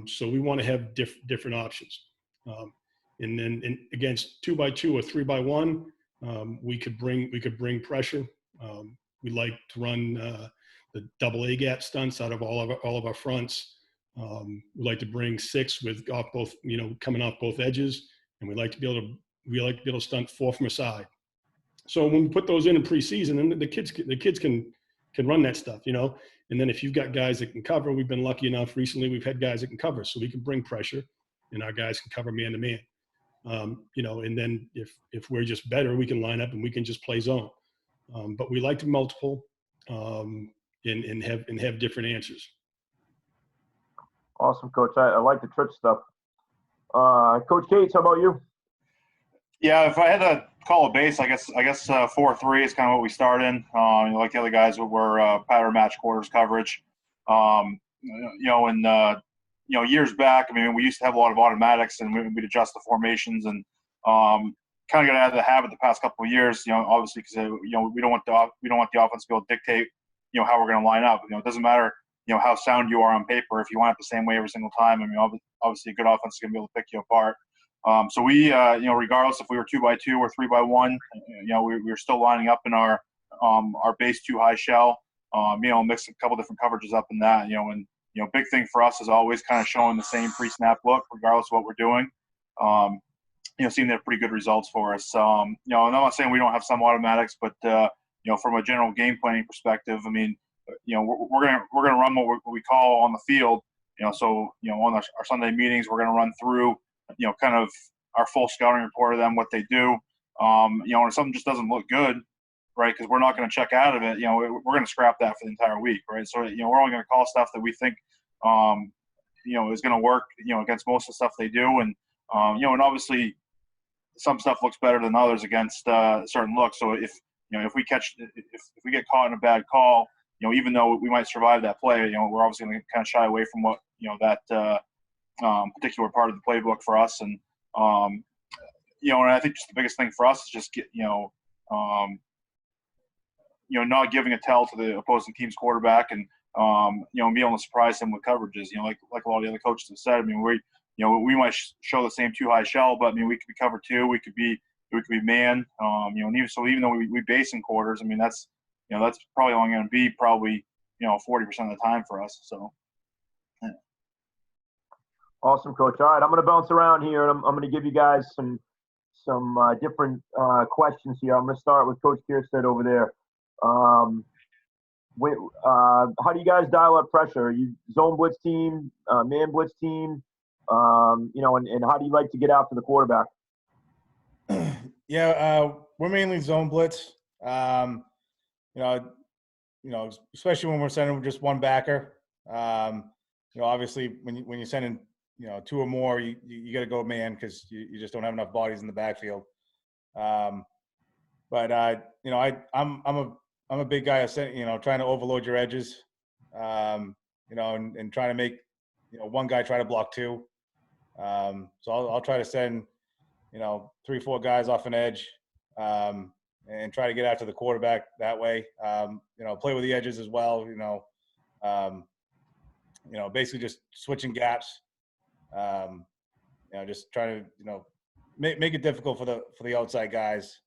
So we want to have different options. And then against 2-by-2 or 3-by-1, we could bring pressure. We like to run the double A gap stunts out of all of our fronts. We like to bring 6 with off both, coming off both edges, and we like to be able to stunt 4 from a side. So when we put those in preseason, and the kids can run that stuff, And then if you've got guys that can cover, we've been lucky enough recently. We've had guys that can cover, so we can bring pressure, and our guys can cover man to man. And then if we're just better, we can line up and we can just play zone. But we like to multiple and have different answers. Awesome, Coach. I like the trip stuff. Coach Cates, how about you? Yeah, if I had to call a base, I guess 4-3 is kind of what we start in. Like the other guys, we're pattern match quarters coverage. Years back, we used to have a lot of automatics, and we'd adjust the formations, and kind of got out of the habit the past couple of years. Obviously because we don't want the offense to be able to dictate how we're going to line up. It doesn't matter how sound you are on paper. If you line up the same way every single time, obviously a good offense is going to be able to pick you apart. So we, regardless if we were 2-by-2 or 3-by-1, we were still lining up in our base 2 high shell. Mix a couple different coverages up in that. And big thing for us is always kind of showing the same pre-snap look, regardless of what we're doing. Seeing that pretty good results for us. I'm not saying we don't have some automatics, but from a general game planning perspective, I mean, we're gonna run what we call on the field. So on our Sunday meetings, we're gonna run through kind of our full scouting report of them, what they do. And if something just doesn't look good, right? Because we're not going to check out of it. We're going to scrap that for the entire week, right? So we're only going to call stuff that we think is going to work against most of the stuff they do, and and obviously some stuff looks better than others against certain looks. So if we get caught in a bad call, even though we might survive that play, we're obviously going to kind of shy away from what that particular part of the playbook for us. And and I think just the biggest thing for us is just get not giving a tell to the opposing team's quarterback, and be able to surprise him with coverages. Like a lot of the other coaches have said. I mean, we might show the same too high shell, but I mean, we could be cover two, we could be man. And even though we base in quarters, I mean, that's probably only going to be 40% of the time for us. So. Yeah. Awesome, Coach. All right, I'm going to bounce around here, and I'm going to give you guys some different questions here. I'm going to start with Coach Kierstead over there. How do you guys dial up pressure? Are you zone blitz team, man blitz team? And how do you like to get after the quarterback? Yeah, we're mainly zone blitz. Especially when we're sending just one backer. Obviously when you're sending two or more, you got to go man because you just don't have enough bodies in the backfield. I'm a big guy, trying to overload your edges, and trying to make, one guy try to block two. So I'll try to send, 3-4 guys off an edge, and try to get after the quarterback that way. Play with the edges as well, basically just switching gaps, just trying to, make it difficult for the outside guys.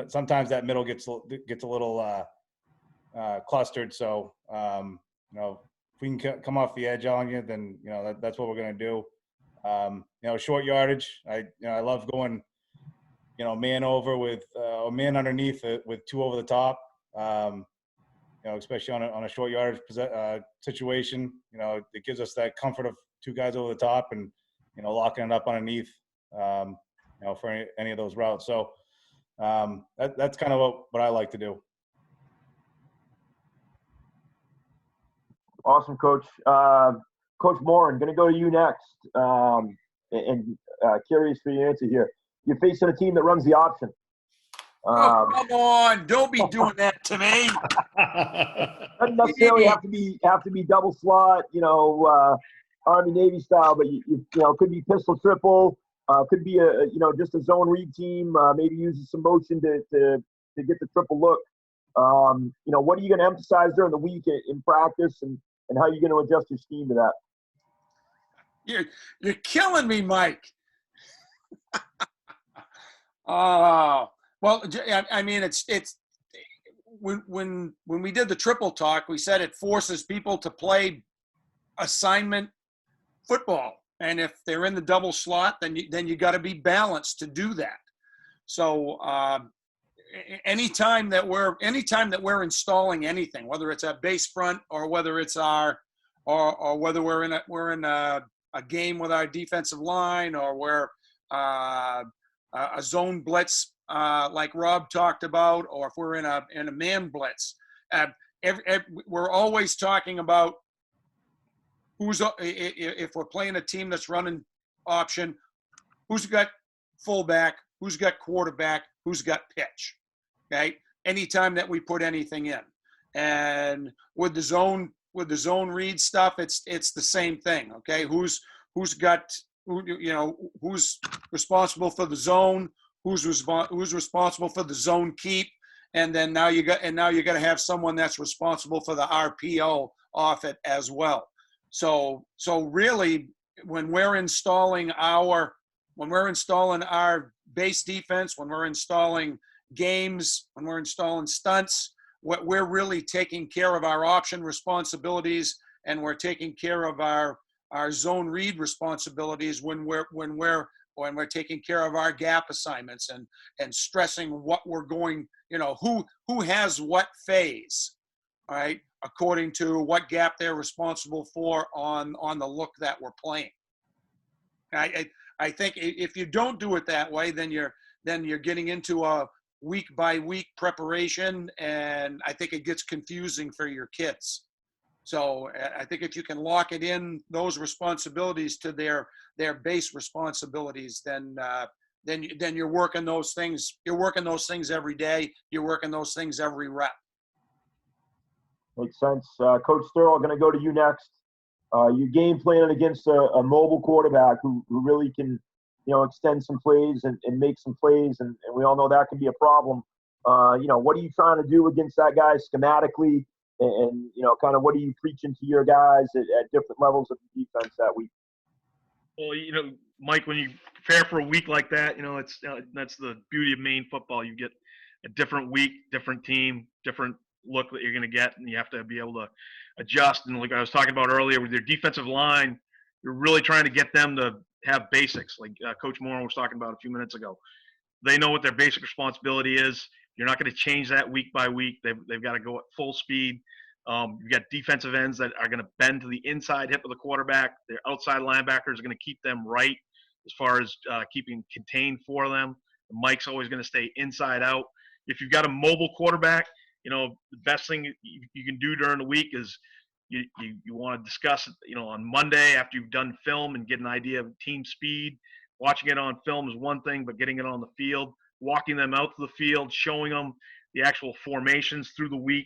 Sometimes that middle gets a little clustered. So, if we can come off the edge on you, then, that's what we're going to do. Short yardage. I love going, man over with, or man underneath with two over the top. Especially on a short yardage situation, it gives us that comfort of two guys over the top and, locking it up underneath, for any of those routes. So, that's kind of what I like to do. Awesome, Coach. Coach Morin, going to go to you next. And curious for your answer here. You're facing a team that runs the option. Come on! Don't be doing that to me. Doesn't necessarily have to be double slot, Army Navy style, but you could be pistol triple. Could be just a zone read team. Maybe using some motion to get the triple look. What are you going to emphasize during the week in practice, and how are you going to adjust your scheme to that? You're killing me, Mike. Well, I mean, it's when we did the triple talk, we said it forces people to play assignment football, and if they're in the double slot, then you got to be balanced to do that. So anytime that we're installing anything, whether it's a base front or whether it's or whether we're in a game with our defensive line, or we're a zone blitz like Rob talked about, or if we're in a man blitz, we're always talking about if we're playing a team that's running option, who's got fullback, who's got quarterback, who's got pitch. Okay, anytime that we put anything in, and with the zone read stuff, it's the same thing. Okay, who's responsible for the zone, who's responsible for the zone keep, and then now you got to have someone that's responsible for the RPO off it as well. So really, when we're installing our base defense, when we're installing games, when we're installing stunts, what we're really taking care of our option responsibilities, and we're taking care of our zone read responsibilities when we're when we're taking care of our gap assignments and stressing what we're going, who has what phase, all right, according to what gap they're responsible for on the look that we're playing. I think if you don't do it that way, then you're getting into a week by week preparation, and I think it gets confusing for your kids. So I think if you can lock it in, those responsibilities to their base responsibilities, then you're working those things. You're working those things every day. You're working those things every rep. Makes sense. Coach Sterl, going to go to you next. You game planning against a mobile quarterback who really can, extend some plays and make some plays, and we all know that can be a problem. What are you trying to do against that guy schematically? And kind of what are you preaching to your guys at different levels of the defense that week? Well, Mike, when you prepare for a week like that, it's that's the beauty of Maine football. You get a different week, different team, different look that you're going to get, and you have to be able to adjust. And like I was talking about earlier, with your defensive line, you're really trying to get them to have basics, like Coach Morin was talking about a few minutes ago. They know what their basic responsibility is. You're not going to change that week by week. They've got to go at full speed. You've got defensive ends that are going to bend to the inside hip of the quarterback. Their outside linebackers are going to keep them right as far as keeping contained for them. Mike's always going to stay inside out. If you've got a mobile quarterback, the best thing you can do during the week is you want to discuss it, on Monday after you've done film and get an idea of team speed. Watching it on film is one thing, but getting it on the field, walking them out to the field, showing them the actual formations through the week.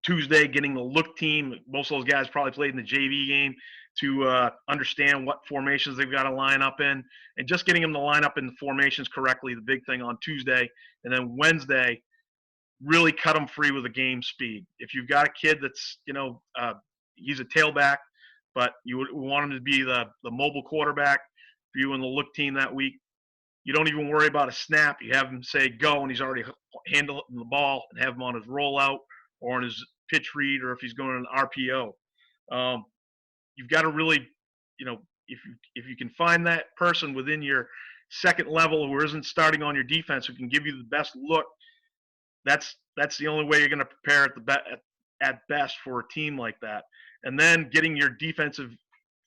Tuesday, getting the look team, most of those guys probably played in the JV game, to understand what formations they've got to line up in, and just getting them to line up in the formations correctly, the big thing on Tuesday. And then Wednesday, really cut them free with the game speed. If you've got a kid that's, he's a tailback, but you want him to be the mobile quarterback for you and the look team that week, you don't even worry about a snap. You have him say go, and he's already handling the ball, and have him on his rollout or on his pitch read, or if he's going on an RPO. You've got to really, if you can find that person within your second level who isn't starting on your defense, who can give you the best look, that's the only way you're going to prepare at best for a team like that. And then getting your defensive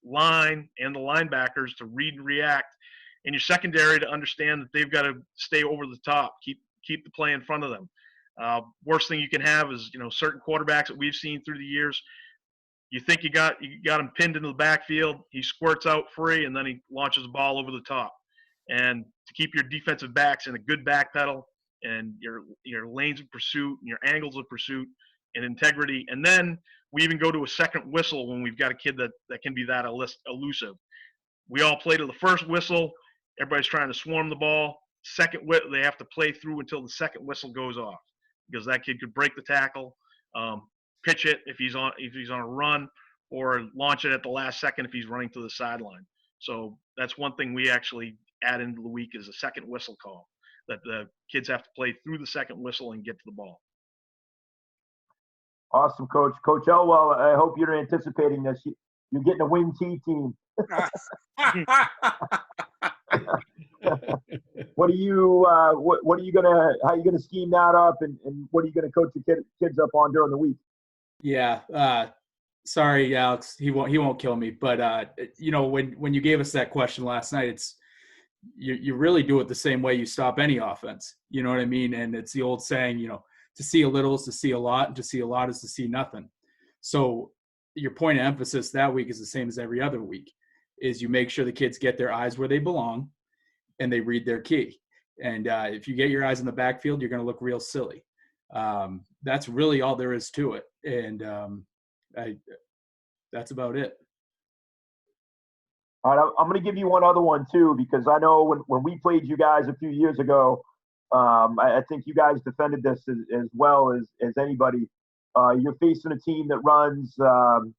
line and the linebackers to read and react, and your secondary to understand that they've got to stay over the top, keep the play in front of them. Worst thing you can have is, certain quarterbacks that we've seen through the years, you think you got him pinned into the backfield, he squirts out free, and then he launches the ball over the top. And to keep your defensive backs in a good back pedal, and your lanes of pursuit and your angles of pursuit and integrity. And then we even go to a second whistle when we've got a kid that can be that elusive. We all play to the first whistle. Everybody's trying to swarm the ball. Second whistle, they have to play through until the second whistle goes off, because that kid could break the tackle, pitch it if he's on a run, or launch it at the last second if he's running to the sideline. So that's one thing we actually add into the week, is a second whistle call, that the kids have to play through the second whistle and get to the ball. Awesome, Coach. Coach Elwell, I hope you're anticipating this. You're getting a wing T team. What are you gonna? How are you gonna scheme that up, and what are you gonna coach your kids up on during the week? Yeah. Sorry, Alex. He won't kill me. But when you gave us that question last night, it's you really do it the same way you stop any offense. You know what I mean? And it's the old saying, to see a little is to see a lot, and to see a lot is to see nothing. So your point of emphasis that week is the same as every other week, is you make sure the kids get their eyes where they belong and they read their key. And if you get your eyes in the backfield, you're going to look real silly. That's really all there is to it. And that's about it. All right, I'm going to give you one other one too, because I know when we played you guys a few years ago, I think you guys defended this as well as anybody. You're facing a team that runs, the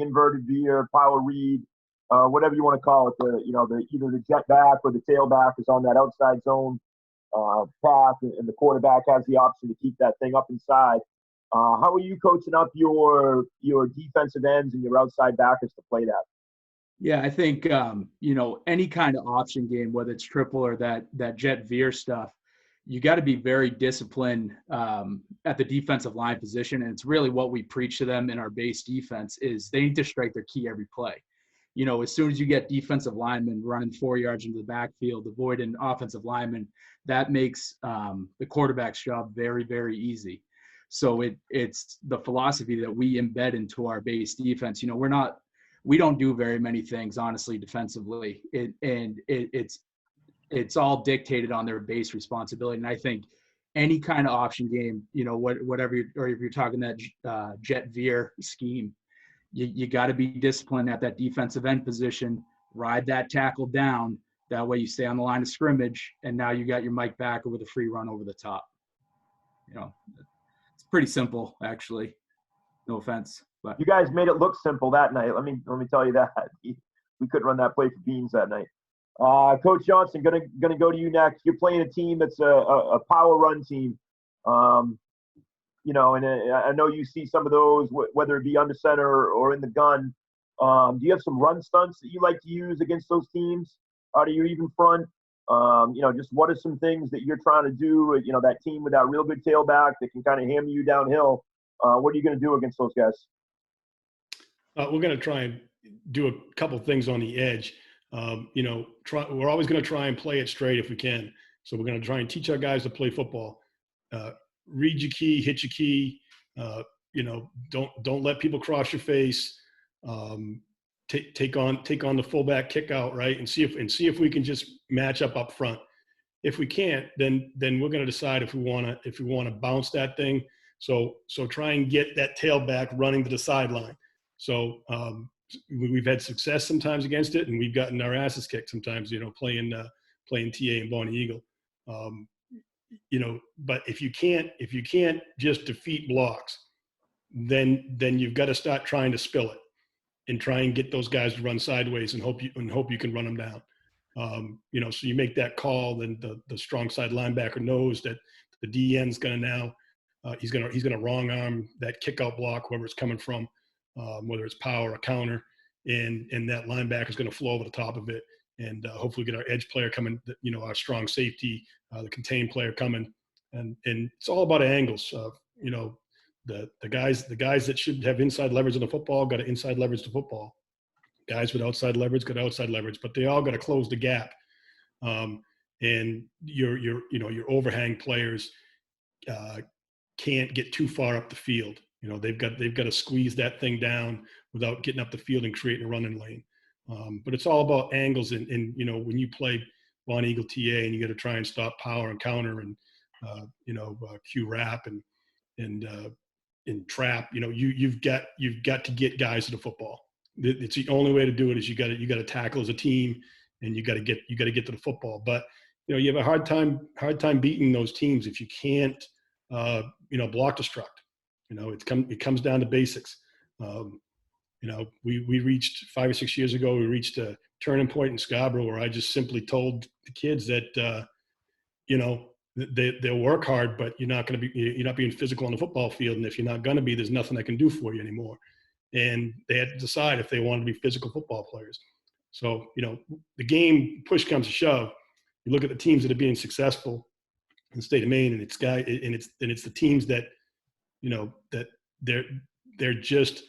inverted veer, power read, whatever you want to call it. Either the jet back or the tailback is on that outside zone path, and the quarterback has the option to keep that thing up inside. How are you coaching up your defensive ends and your outside backers to play that? Yeah, I think any kind of option game, whether it's triple or that jet veer stuff, you got to be very disciplined at the defensive line position, and it's really what we preach to them in our base defense is they need to strike their key every play. As soon as you get defensive linemen running 4 yards into the backfield, avoiding offensive linemen, that makes the quarterback's job very, very easy. So it's the philosophy that we embed into our base defense. We don't do very many things, honestly, defensively. It's all dictated on their base responsibility. And I think any kind of option game, whatever, or if you're talking that jet veer scheme, you got to be disciplined at that defensive end position, ride that tackle down. That way you stay on the line of scrimmage, and now you got your Mike backer with a free run over the top. It's pretty simple, actually. No offense. But You guys made it look simple that night. Let me tell you that. We couldn't run that play for beans that night. Coach Johnson, gonna go to you next. You're playing a team that's a power run team. And I know you see some of those, whether it be under center or in the gun. Do you have some run stunts that you like to use against those teams out of your even front? Just what are some things that you're trying to do? That team with that real good tailback that can kind of hammer you downhill. What are you going to do against those guys? We're going to try and do a couple things on the edge. We're always going to try and play it straight if we can. So we're going to try and teach our guys to play football. Read your key, hit your key. Don't let people cross your face. Take on the fullback kick out, right, and see if we can just match up front. If we can't, then we're going to decide if we want to bounce that thing. So try and get that tailback running to the sideline. So we've had success sometimes against it, and we've gotten our asses kicked sometimes. Playing TA and Bonnie Eagle. But if you can't just defeat blocks, then you've got to start trying to spill it and try and get those guys to run sideways and hope you can run them down. So you make that call, then the strong side linebacker knows that the DN's going to now he's going to wrong arm that kick out block, whoever it's coming from, whether it's power or counter, and that linebacker is going to flow over the top of it, and hopefully get our edge player coming, our strong safety, the contained player coming, and it's all about angles. The guys that should have inside leverage in the football got to inside leverage the football. Guys with outside leverage got outside leverage, but they all got to close the gap. And your overhang players can't get too far up the field. They've got to squeeze that thing down without getting up the field and creating a running lane. But it's all about angles, and when you play Bonnie Eagle TA and you got to try and stop power and counter and Q wrap and trap. You've got to get guys to the football. It's the only way to do it is you got to tackle as a team, and you got to get to the football. But you have a hard time beating those teams if you can't block destruct. It comes down to basics. We reached 5 or 6 years ago. We reached a turning point in Scarborough where I just simply told the kids that they'll work hard, but you're not being physical on the football field. And if you're not going to be, there's nothing I can do for you anymore. And they had to decide if they wanted to be physical football players. So, the game, push comes to shove. You look at the teams that are being successful in the state of Maine, and it's the teams that, that they're just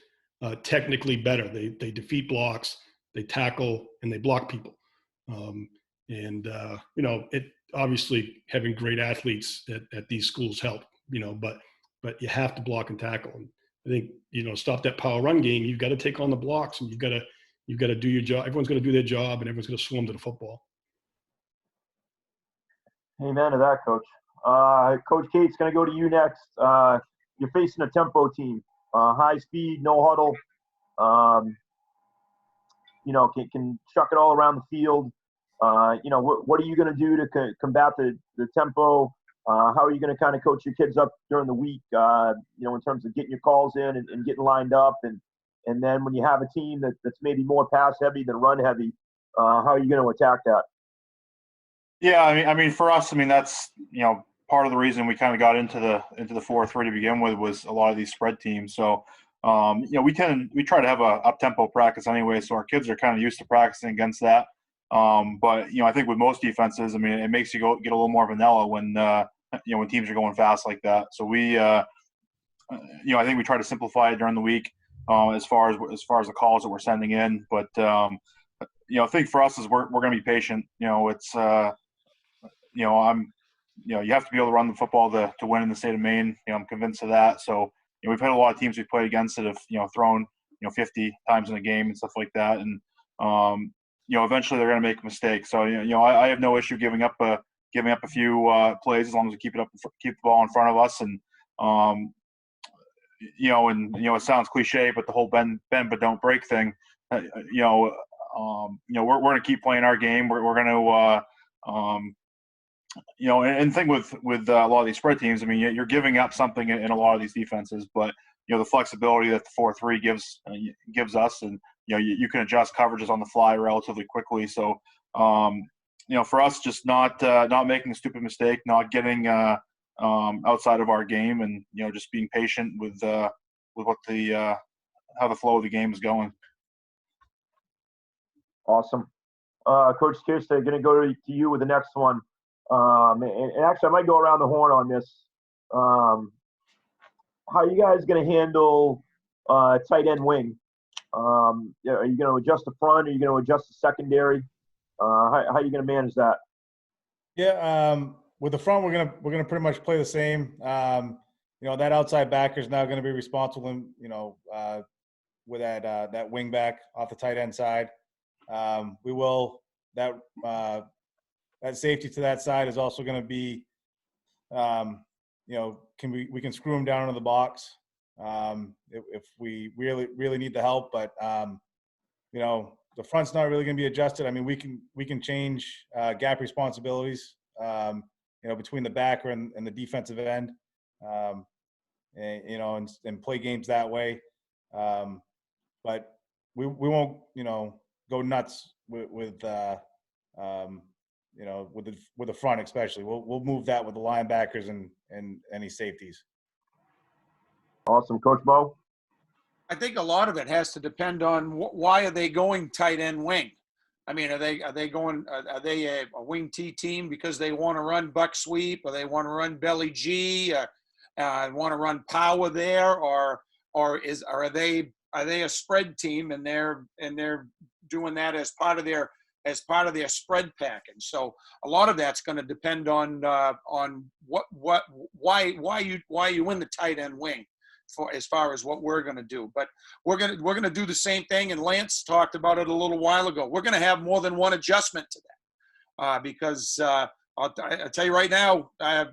technically better. They defeat blocks, they tackle, and they block people. It obviously having great athletes at these schools help, but you have to block and tackle. And I think, stop that power run game. You've got to take on the blocks, and you've got to do your job. Everyone's going to do their job, and everyone's going to swim to the football. Amen to that, Coach. Coach Cates, going to go to you next. You're facing a tempo team, high speed, no huddle. Can chuck it all around the field. What are you going to do to combat the tempo? How are you going to kind of coach your kids up during the week, in terms of getting your calls in and getting lined up? And then when you have a team that's maybe more pass heavy than run heavy, how are you going to attack that? Yeah, I mean, for us, that's part of the reason we kind of got into the 4-3 to begin with was a lot of these spread teams. So we try to have a up-tempo practice anyway, so our kids are kind of used to practicing against that. But I think with most defenses, I mean, it makes you get a little more vanilla when when teams are going fast like that. So I think we try to simplify it during the week as far as the calls that we're sending in. But I think for us is we're going to be patient. It's you have to be able to run the football to win in the state of Maine. I'm convinced of that. So we've had a lot of teams we've played against that have thrown 50 times in a game and stuff like that, and eventually they're going to make a mistake. So I have no issue giving up a few plays as long as we keep the ball in front of us. And it sounds cliche, but the whole bend but don't break thing. We're going to keep playing our game. We're going to and thing with a lot of these spread teams, I mean, you're giving up something in a lot of these defenses, but the flexibility that the 4-3 gives us, and you can adjust coverages on the fly relatively quickly. So for us, just not making a stupid mistake, not getting outside of our game, and just being patient with what how the flow of the game is going. Awesome. Coach Kierstead, going to go to you with the next one. And actually, I might go around the horn on this. How are you guys going to handle tight end wing? Are you going to adjust the front? Are you going to adjust the secondary? How are you going to manage that? Yeah, with the front, we're gonna pretty much play the same. That outside backer is now going to be responsible, with that wing back off the tight end side. We will that safety to that side is also going to be, we can screw him down into the box if we really need the help. But the front's not really going to be adjusted. I mean, we can change gap responsibilities, between the backer and the defensive end, and play games that way. But we won't go nuts with the front especially. We'll move that with the linebackers and any safeties. Awesome. Coach Mo? I think a lot of it has to depend on why are they going tight end wing. I mean, are they a wing T team because they want to run buck sweep, or they want to run belly G, want to run power there, or are they a spread team and they're doing that as part of their spread package? So a lot of that's going to depend on why you in the tight end wing, for as far as what we're going to do. But we're going to do the same thing, and Lance talked about it a little while ago. We're going to have more than one adjustment to that because I'll tell you right now, I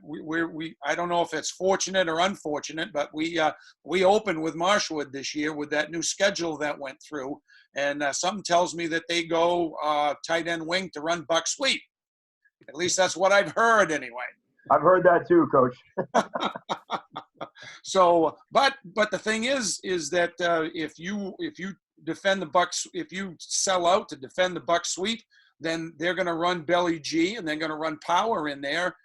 don't know if it's fortunate or unfortunate, but we opened with Marshwood this year with that new schedule that went through, and something tells me that they go tight end wing to run buck sweep. At least that's what I've heard anyway. I've heard that too, Coach. So, but the thing is that if you defend the Bucks, if you sell out to defend the buck sweep, then they're going to run belly G and they're going to run power in there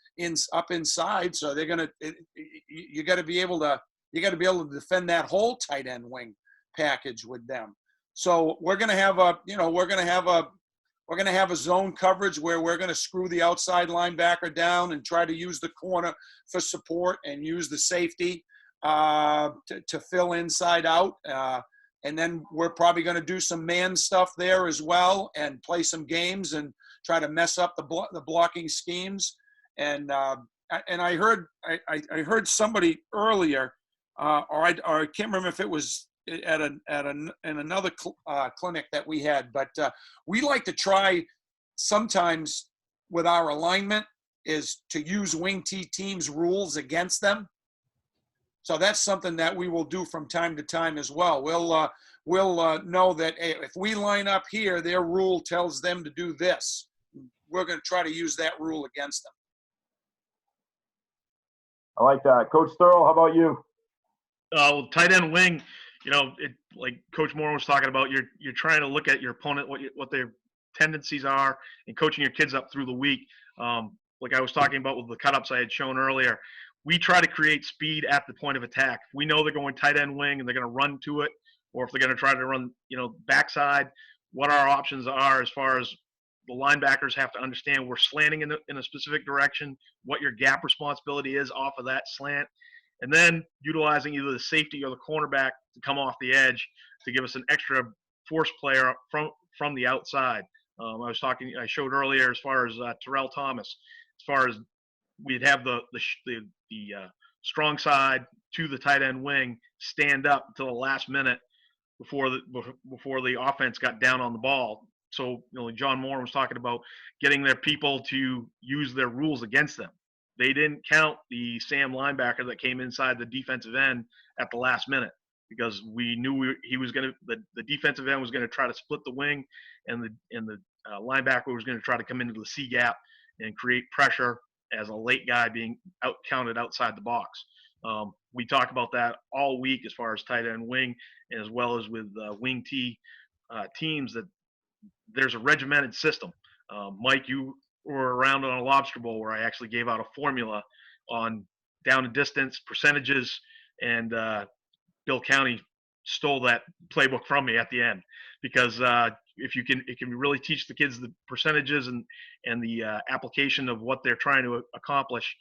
up inside. So they're going to you got to be able to defend that whole tight end wing package with them. So we're going to have a zone coverage where we're going to screw the outside linebacker down and try to use the corner for support and use the safety to fill inside out. And then we're probably going to do some man stuff there as well and play some games and try to mess up the blocking schemes. And I heard somebody earlier, or I can't remember if it was in another clinic that we had, but we like to try sometimes with our alignment is to use wing T teams rules against them. So that's something that we will do from time to time as well. We'll know that if we line up here, their rule tells them to do this. We're going to try to use that rule against them. I like that. Coach Thurl, how about you? Tight end wing, like Coach Moore was talking about, you're trying to look at your opponent, what their tendencies are, and coaching your kids up through the week. Like I was talking about with the cut-ups I had shown earlier, we try to create speed at the point of attack. If we know they're going tight end wing and they're going to run to it, or if they're going to try to run, backside, what our options are as far as the linebackers have to understand we're slanting in a specific direction, what your gap responsibility is off of that slant, and then utilizing either the safety or the cornerback to come off the edge to give us an extra force player from the outside. I showed earlier as far as Terrell Thomas, as far as we'd have the strong side to the tight end wing stand up until the last minute before the offense got down on the ball. So, John Moore was talking about getting their people to use their rules against them. They didn't count the Sam linebacker that came inside the defensive end at the last minute because we knew the defensive end was going to try to split the wing, and the linebacker was going to try to come into the C gap and create pressure as a late guy being counted outside the box. We talk about that all week as far as tight end wing, as well as with wing T teams, that there's a regimented system. Mike, you were around on a lobster bowl where I actually gave out a formula on down and distance percentages, and Bill County stole that playbook from me at the end, because if you can really teach the kids the percentages and the application of what they're trying to accomplish,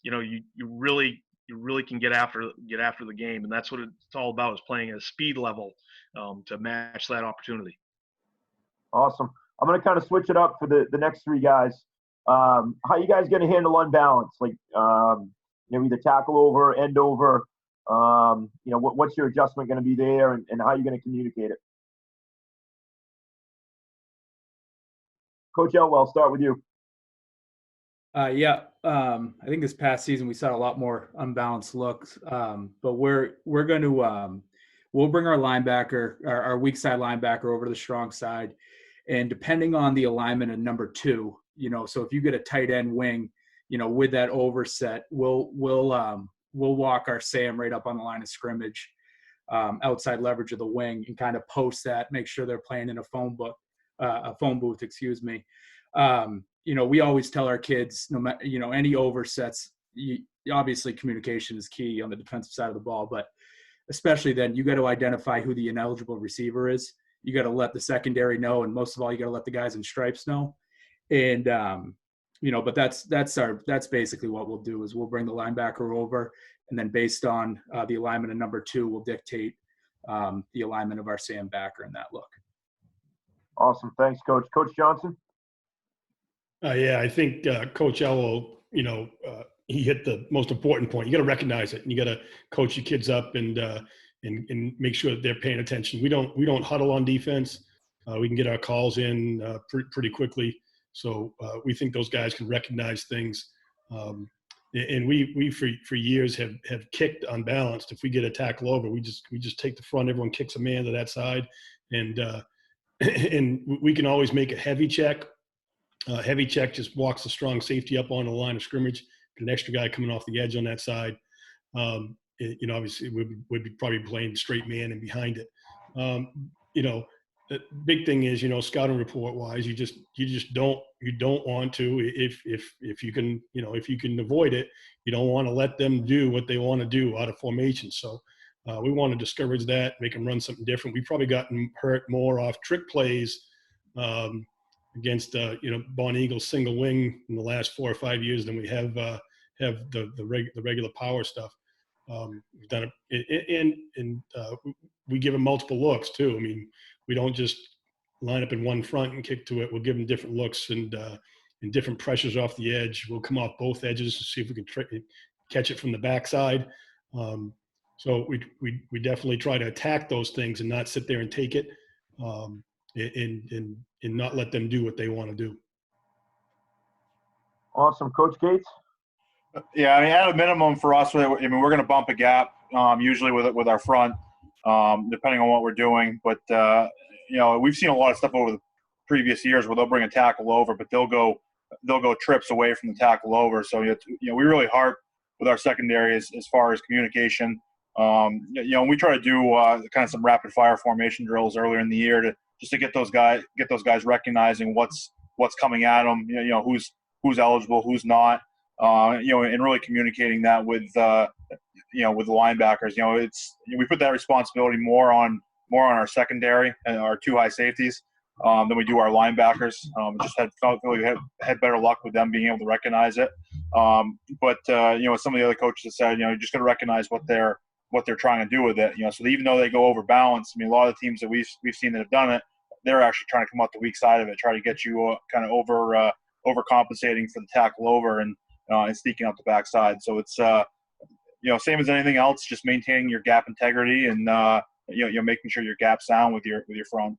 you really can get after the game, and that's what it's all about, is playing at a speed level to match that opportunity. Awesome. I'm going to kind of switch it up for the next three guys. How you guys going to handle unbalance? Like, either tackle over, end over. What's your adjustment going to be there, and how are you going to communicate it? Coach Elwell, start with you. I think this past season we saw a lot more unbalanced looks, but we're going to we'll bring our linebacker, our weak side linebacker, over to the strong side, and depending on the alignment of number 2, so if you get a tight end wing, with that overset, we'll walk our Sam right up on the line of scrimmage, outside leverage of the wing, and kind of post that, make sure they're playing in a phone booth, excuse me. We always tell our kids, no matter, any oversets, obviously communication is key on the defensive side of the ball, but especially then you got to identify who the ineligible receiver is. You got to let the secondary know, and most of all, you got to let the guys in stripes know. And, but that's basically what we'll do, is we'll bring the linebacker over, and then based on the alignment of number 2, we'll dictate the alignment of our Sam backer in that look. Awesome. Thanks, Coach. Coach Johnson? I think Coach Elwell, he hit the most important point. You got to recognize it, and you got to coach your kids up and make sure that they're paying attention. We don't huddle on defense. We can get our calls in pretty quickly. So we think those guys can recognize things. And we for years have kicked unbalanced. If we get a tackle over, we just take the front. Everyone kicks a man to that side, and we can always make a heavy check. Heavy check just walks the strong safety up on the line of scrimmage. An extra guy coming off the edge on that side. Obviously we'd be probably playing straight man and behind it. The big thing is, scouting report wise, you don't want to, if you can avoid it, you don't want to let them do what they want to do out of formation. So we want to discourage that, make them run something different. We've probably gotten hurt more off trick plays against Bon Eagles single wing in the last 4 or 5 years than we have the regular power stuff. We've done it, and we give them multiple looks too. I mean, we don't just line up in one front and kick to it. We'll give them different looks and different pressures off the edge. We'll come off both edges to see if we can catch it from the backside. So we definitely try to attack those things and not sit there and take it, and not let them do what they want to do. Awesome. Coach Gates? Yeah, at a minimum for us, we're going to bump a gap usually with our front, depending on what we're doing. But we've seen a lot of stuff over the previous years where they'll bring a tackle over, but they'll go trips away from the tackle over. So we really harp with our secondary as far as communication. We try to do kind of some rapid fire formation drills earlier in the year to get those guys recognizing what's coming at them. Who's eligible, who's not. and really communicating that with with the linebackers. We put that responsibility more on our secondary and our two high safeties than we do our linebackers. Just felt we had better luck with them being able to recognize it. But some of the other coaches have said, you just got to recognize what they're trying to do with it. So even though they go over balance, I mean, a lot of the teams that we've seen that have done it, they're actually trying to come out the weak side of it, try to get you kind of overcompensating for the tackle over and sneaking out the backside. So it's same as anything else, just maintaining your gap integrity and making sure your gap's sound with your front.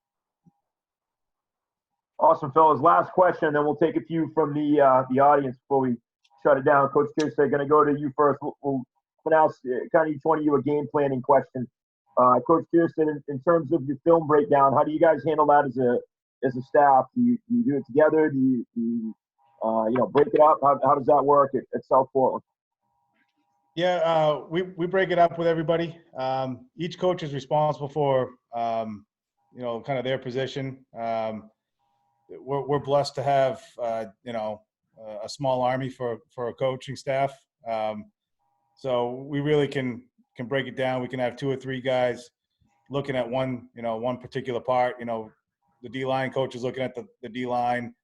Awesome, fellas. Last question, then we'll take a few from the audience before we shut it down. Coach Kierstead, going to go to you first. We'll ask kind of each one of you a game planning question. Coach Kierstead, in terms of your film breakdown, how do you guys handle that as a staff? Do you do it together? Do you break it up? How does that work at South Portland? Yeah, we break it up with everybody. Each coach is responsible for kind of their position. We're blessed to have a small army for a coaching staff. So we really can break it down. We can have 2 or 3 guys looking at one particular part. The D-line coach is looking at the D-line.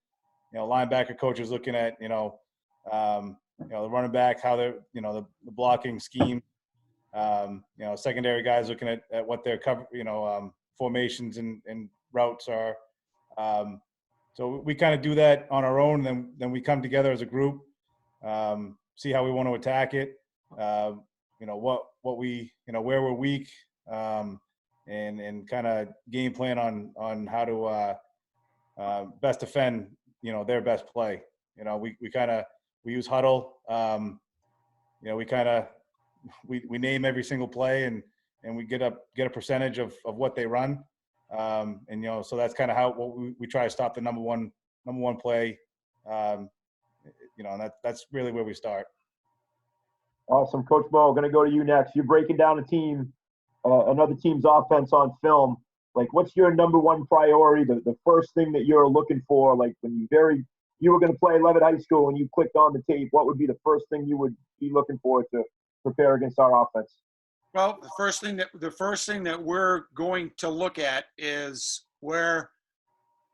Linebacker coach is looking at the running back, how they're the blocking scheme. Secondary guys looking at what their cover formations and routes are. So we kind of do that on our own, and then we come together as a group, see how we want to attack it. What we where we're weak, and kind of game plan on how to best defend their best play. We use huddle. We name every single play and we get a percentage of what they run. So that's kind of how we try to stop the number one play. And that's really where we start. Awesome. Coach Bo, going to go to you next. You're breaking down another team's offense on film. Like, what's your number one priority, the first thing that you're looking for? Like, when you were going to play Levitt High School and you clicked on the tape, what would be the first thing you would be looking for to prepare against our offense? Well, the first thing that we're going to look at is where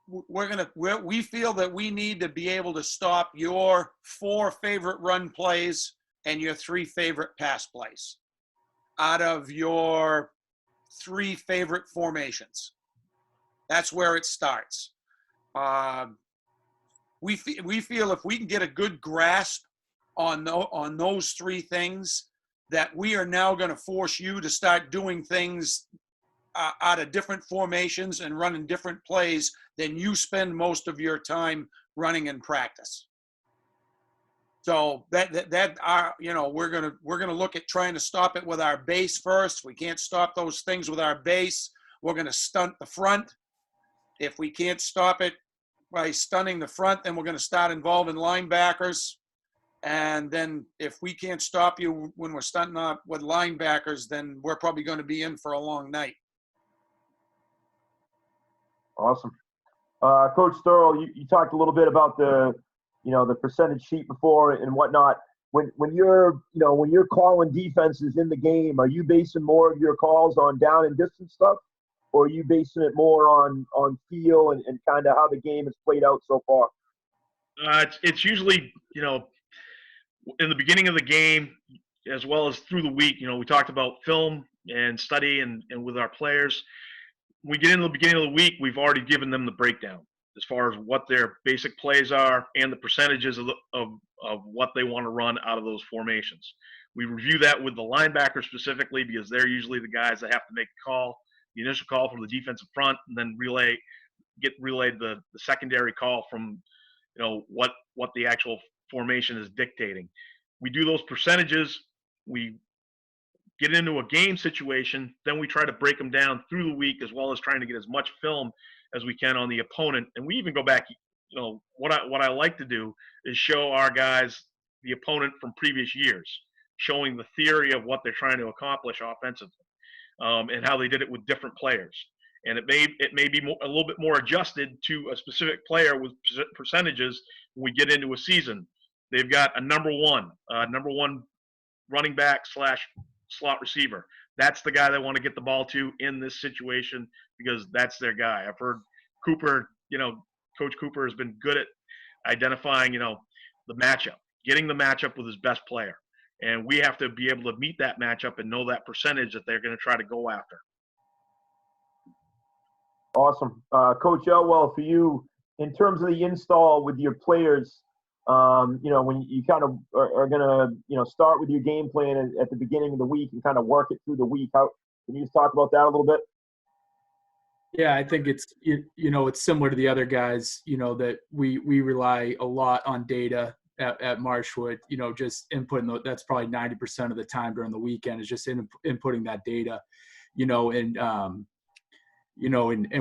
we feel that we need to be able to stop your 4 favorite run plays and your 3 favorite pass plays out of your 3 favorite formations. That's where it starts. We feel if we can get a good grasp on those 3 things, that we are now going to force you to start doing things out of different formations and running different plays than you spend most of your time running in practice. So we're gonna look at trying to stop it with our base first. If we can't stop those things with our base, we're gonna stunt the front. If we can't stop it by stunning the front, then we're gonna start involving linebackers. And then if we can't stop you when we're stunting up with linebackers, then we're probably going to be in for a long night. Awesome. Coach Thurl, you talked a little bit about the percentage sheet before and whatnot. When you're calling defenses in the game, are you basing more of your calls on down and distance stuff, or are you basing it more on feel and kind of how the game has played out so far? It's usually, in the beginning of the game, as well as through the week, we talked about film and study and with our players. When we get into the beginning of the week, we've already given them the breakdown as far as what their basic plays are and the percentages of what they want to run out of those formations. We review that with the linebackers specifically because they're usually the guys that have to make the call, the initial call from the defensive front, and then get relayed the secondary call from what the actual formation is dictating. We do those percentages, we get into a game situation, then we try to break them down through the week, as well as trying to get as much film as we can on the opponent. And we even go back, what I like to do is show our guys the opponent from previous years, showing the theory of what they're trying to accomplish offensively, and how they did it with different players. And it may be a little bit more adjusted to a specific player with percentages when we get into a season. they've got a number one running back / slot receiver. That's the guy they want to get the ball to in this situation because that's their guy. I've heard Cooper, Coach Cooper has been good at identifying, the matchup, getting the matchup with his best player. And we have to be able to meet that matchup and know that percentage that they're going to try to go after. Awesome. Coach Elwell, for you, in terms of the install with your players, when you kind of are going to, start with your game plan at the beginning of the week and kind of work it through the week, can you just talk about that a little bit? Yeah, I think it's, it's similar to the other guys, that we rely a lot on data at Marshwood, just inputting, that's probably 90% of the time during the weekend is just inputting that data, and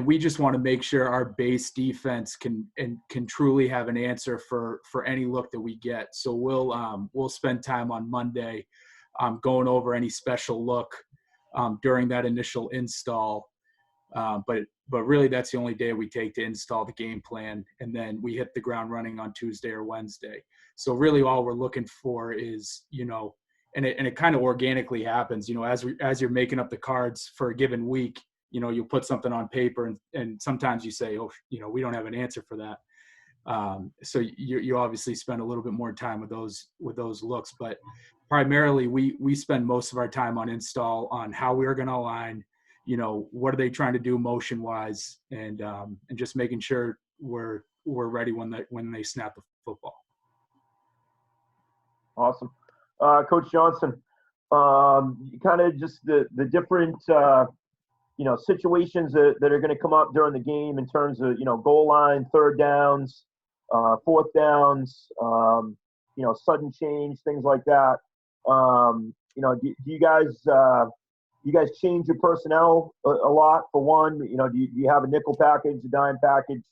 we just want to make sure our base defense can truly have an answer for any look that we get. So we'll spend time on Monday going over any special look during that initial install. But really that's the only day we take to install the game plan. And then we hit the ground running on Tuesday or Wednesday. So really all we're looking for is, and it kind of organically happens, as you're making up the cards for a given week, you'll put something on paper and sometimes you say, oh, we don't have an answer for that. So you obviously spend a little bit more time with those looks, but primarily we spend most of our time on install on how we're going to align, what are they trying to do motion wise and just making sure we're ready when they snap the football. Awesome. Coach Johnson, kind of just the different, situations that are going to come up during the game in terms of, goal line, third downs, fourth downs, sudden change, things like that. Do you guys change your personnel a lot for one? Do you have a nickel package, a dime package,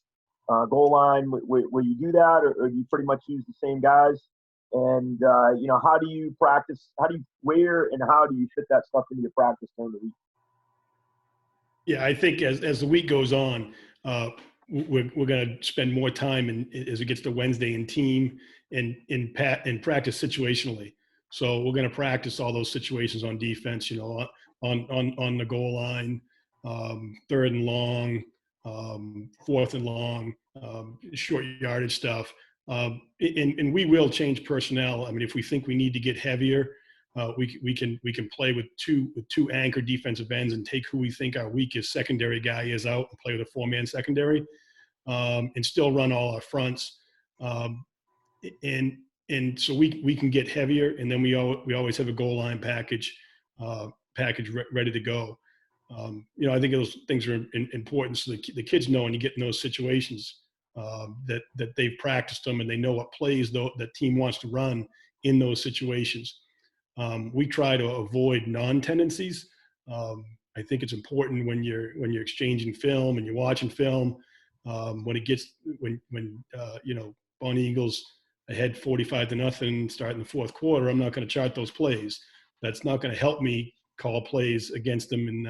goal line where you do that, or do you pretty much use the same guys? And, how do you practice? Where and how do you fit that stuff into your practice during the week? Yeah, I think as the week goes on, we're going to spend more time as it gets to Wednesday in team and in practice situationally. So we're going to practice all those situations on defense, on the goal line, third and long, fourth and long, short yardage stuff. And we will change personnel. I mean, if we think we need to get heavier, we can play with two anchor defensive ends and take who we think our weakest secondary guy is out and play with a 4-man secondary, and still run all our fronts. And so we can get heavier, and then we always have a goal line package ready to go. I think those things are important so the kids know when you get in those situations that they've practiced them and they know what plays that team wants to run in those situations. We try to avoid non-tendencies. I think it's important when you're exchanging film and you're watching film, when Bonnie Eagles ahead 45-0 starting the fourth quarter, I'm not going to chart those plays. That's not going to help me call plays against them in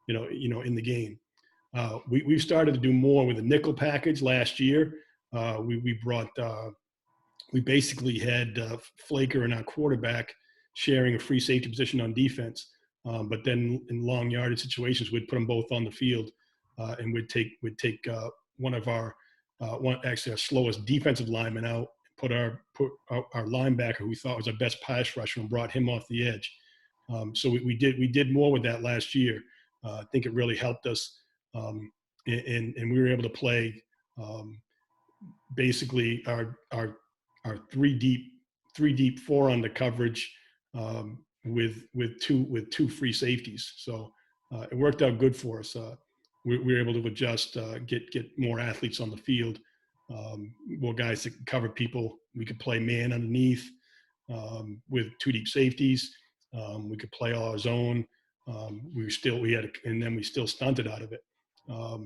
the game. We've started to do more with a nickel package last year. We basically had Flaker and our quarterback sharing a free safety position on defense. But then in long yardage situations, we'd put them both on the field, and we'd take one of our our slowest defensive lineman out, put our linebacker who we thought was our best pass rusher and brought him off the edge. So we did more with that last year. I think it really helped us, and we were able to play basically our three deep 4 on the coverage with two free safeties. So it worked out good for us. We were able to adjust, get more athletes on the field, more guys that can cover people. We could play man underneath with 2 deep safeties. We could play all our zone. We still stunted out of it. I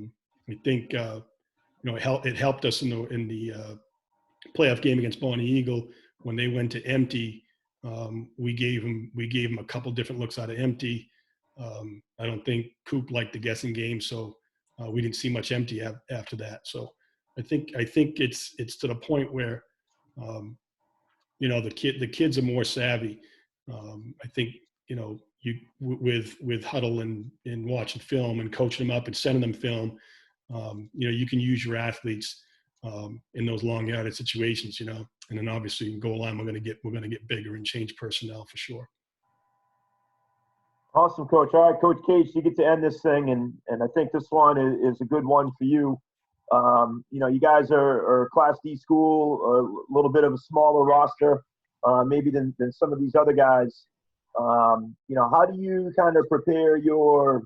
think it helped us in the playoff game against Bonnie Eagle when they went to empty. We gave them a couple different looks out of empty. I don't think Coop liked the guessing game, so we didn't see much empty after that. So I think it's to the point where the kids are more savvy. I think, with huddle and watching film and coaching them up and sending them film, you can use your athletes in those long yardage situations, and then obviously in goal line, we're going to get bigger and change personnel for sure. Awesome, Coach. All right, Coach Cates, you get to end this thing, and I think this one is a good one for you. You guys are Class D school, a little bit of a smaller roster, maybe than some of these other guys. How do you kind of prepare your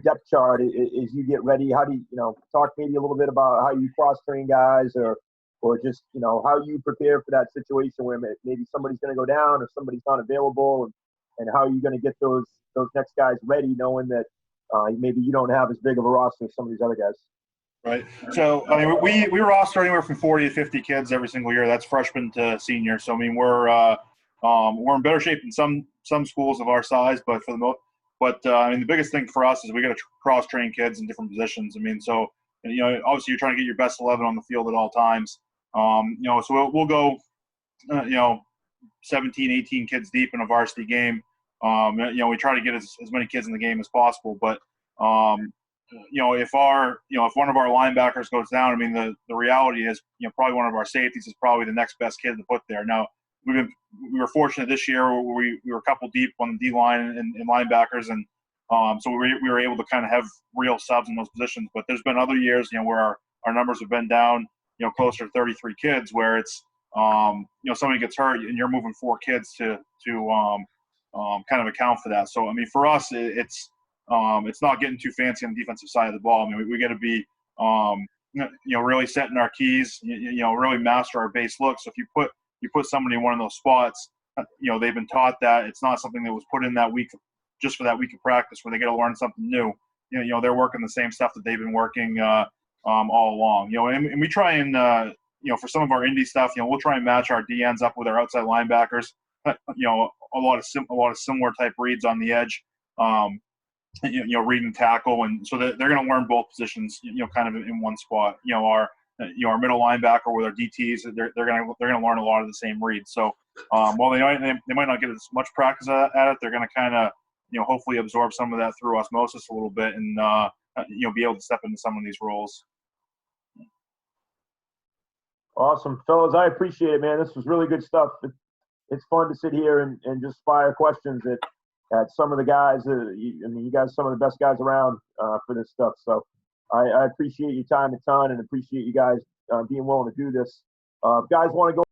depth chart as you get ready? How do you, talk maybe a little bit about how you cross-train guys or just, how you prepare for that situation where maybe somebody's going to go down or somebody's not available, and how are you going to get those next guys ready, knowing that maybe you don't have as big of a roster as some of these other guys? Right. So, I mean, we roster anywhere from 40 to 50 kids every single year. That's freshman to senior. So, I mean, we're in better shape than some schools of our size, but I mean, the biggest thing for us is we got to cross-train kids in different positions. I mean, so, obviously you're trying to get your best 11 on the field at all times. So we'll go, 17, 18 kids deep in a varsity game. We try to get as many kids in the game as possible, but if one of our linebackers goes down, I mean, the reality is, probably one of our safeties is probably the next best kid to put there. Now, we were fortunate this year where we were a couple deep on the D line and linebackers, and so we were able to kind of have real subs in those positions. But there's been other years, where our numbers have been down, closer to 33 kids, where it's somebody gets hurt and you're moving 4 kids to kind of account for that. So I mean, for us, it's not getting too fancy on the defensive side of the ball. I mean, we got to be really setting our keys, really master our base look. So if you put somebody in one of those spots, they've been taught that it's not something that was put in that week just for that week of practice where they got to learn something new. They're working the same stuff that they've been working all along. And we try and for some of our indie stuff, we'll try and match our DNs up with our outside linebackers. A lot of similar type reads on the edge. Read and tackle, and so they're going to learn both positions, kind of in one spot. Our middle linebacker with our DTs, they're going to learn a lot of the same reads. So while they might not get as much practice at it, they're going to kind of hopefully absorb some of that through osmosis a little bit, and be able to step into some of these roles. Awesome, fellas. I appreciate it, man. This was really good stuff. It's fun to sit here and just fire questions at some of the guys. You guys are some of the best guys around for this stuff. So I appreciate your time a ton and appreciate you guys being willing to do this. If guys want to go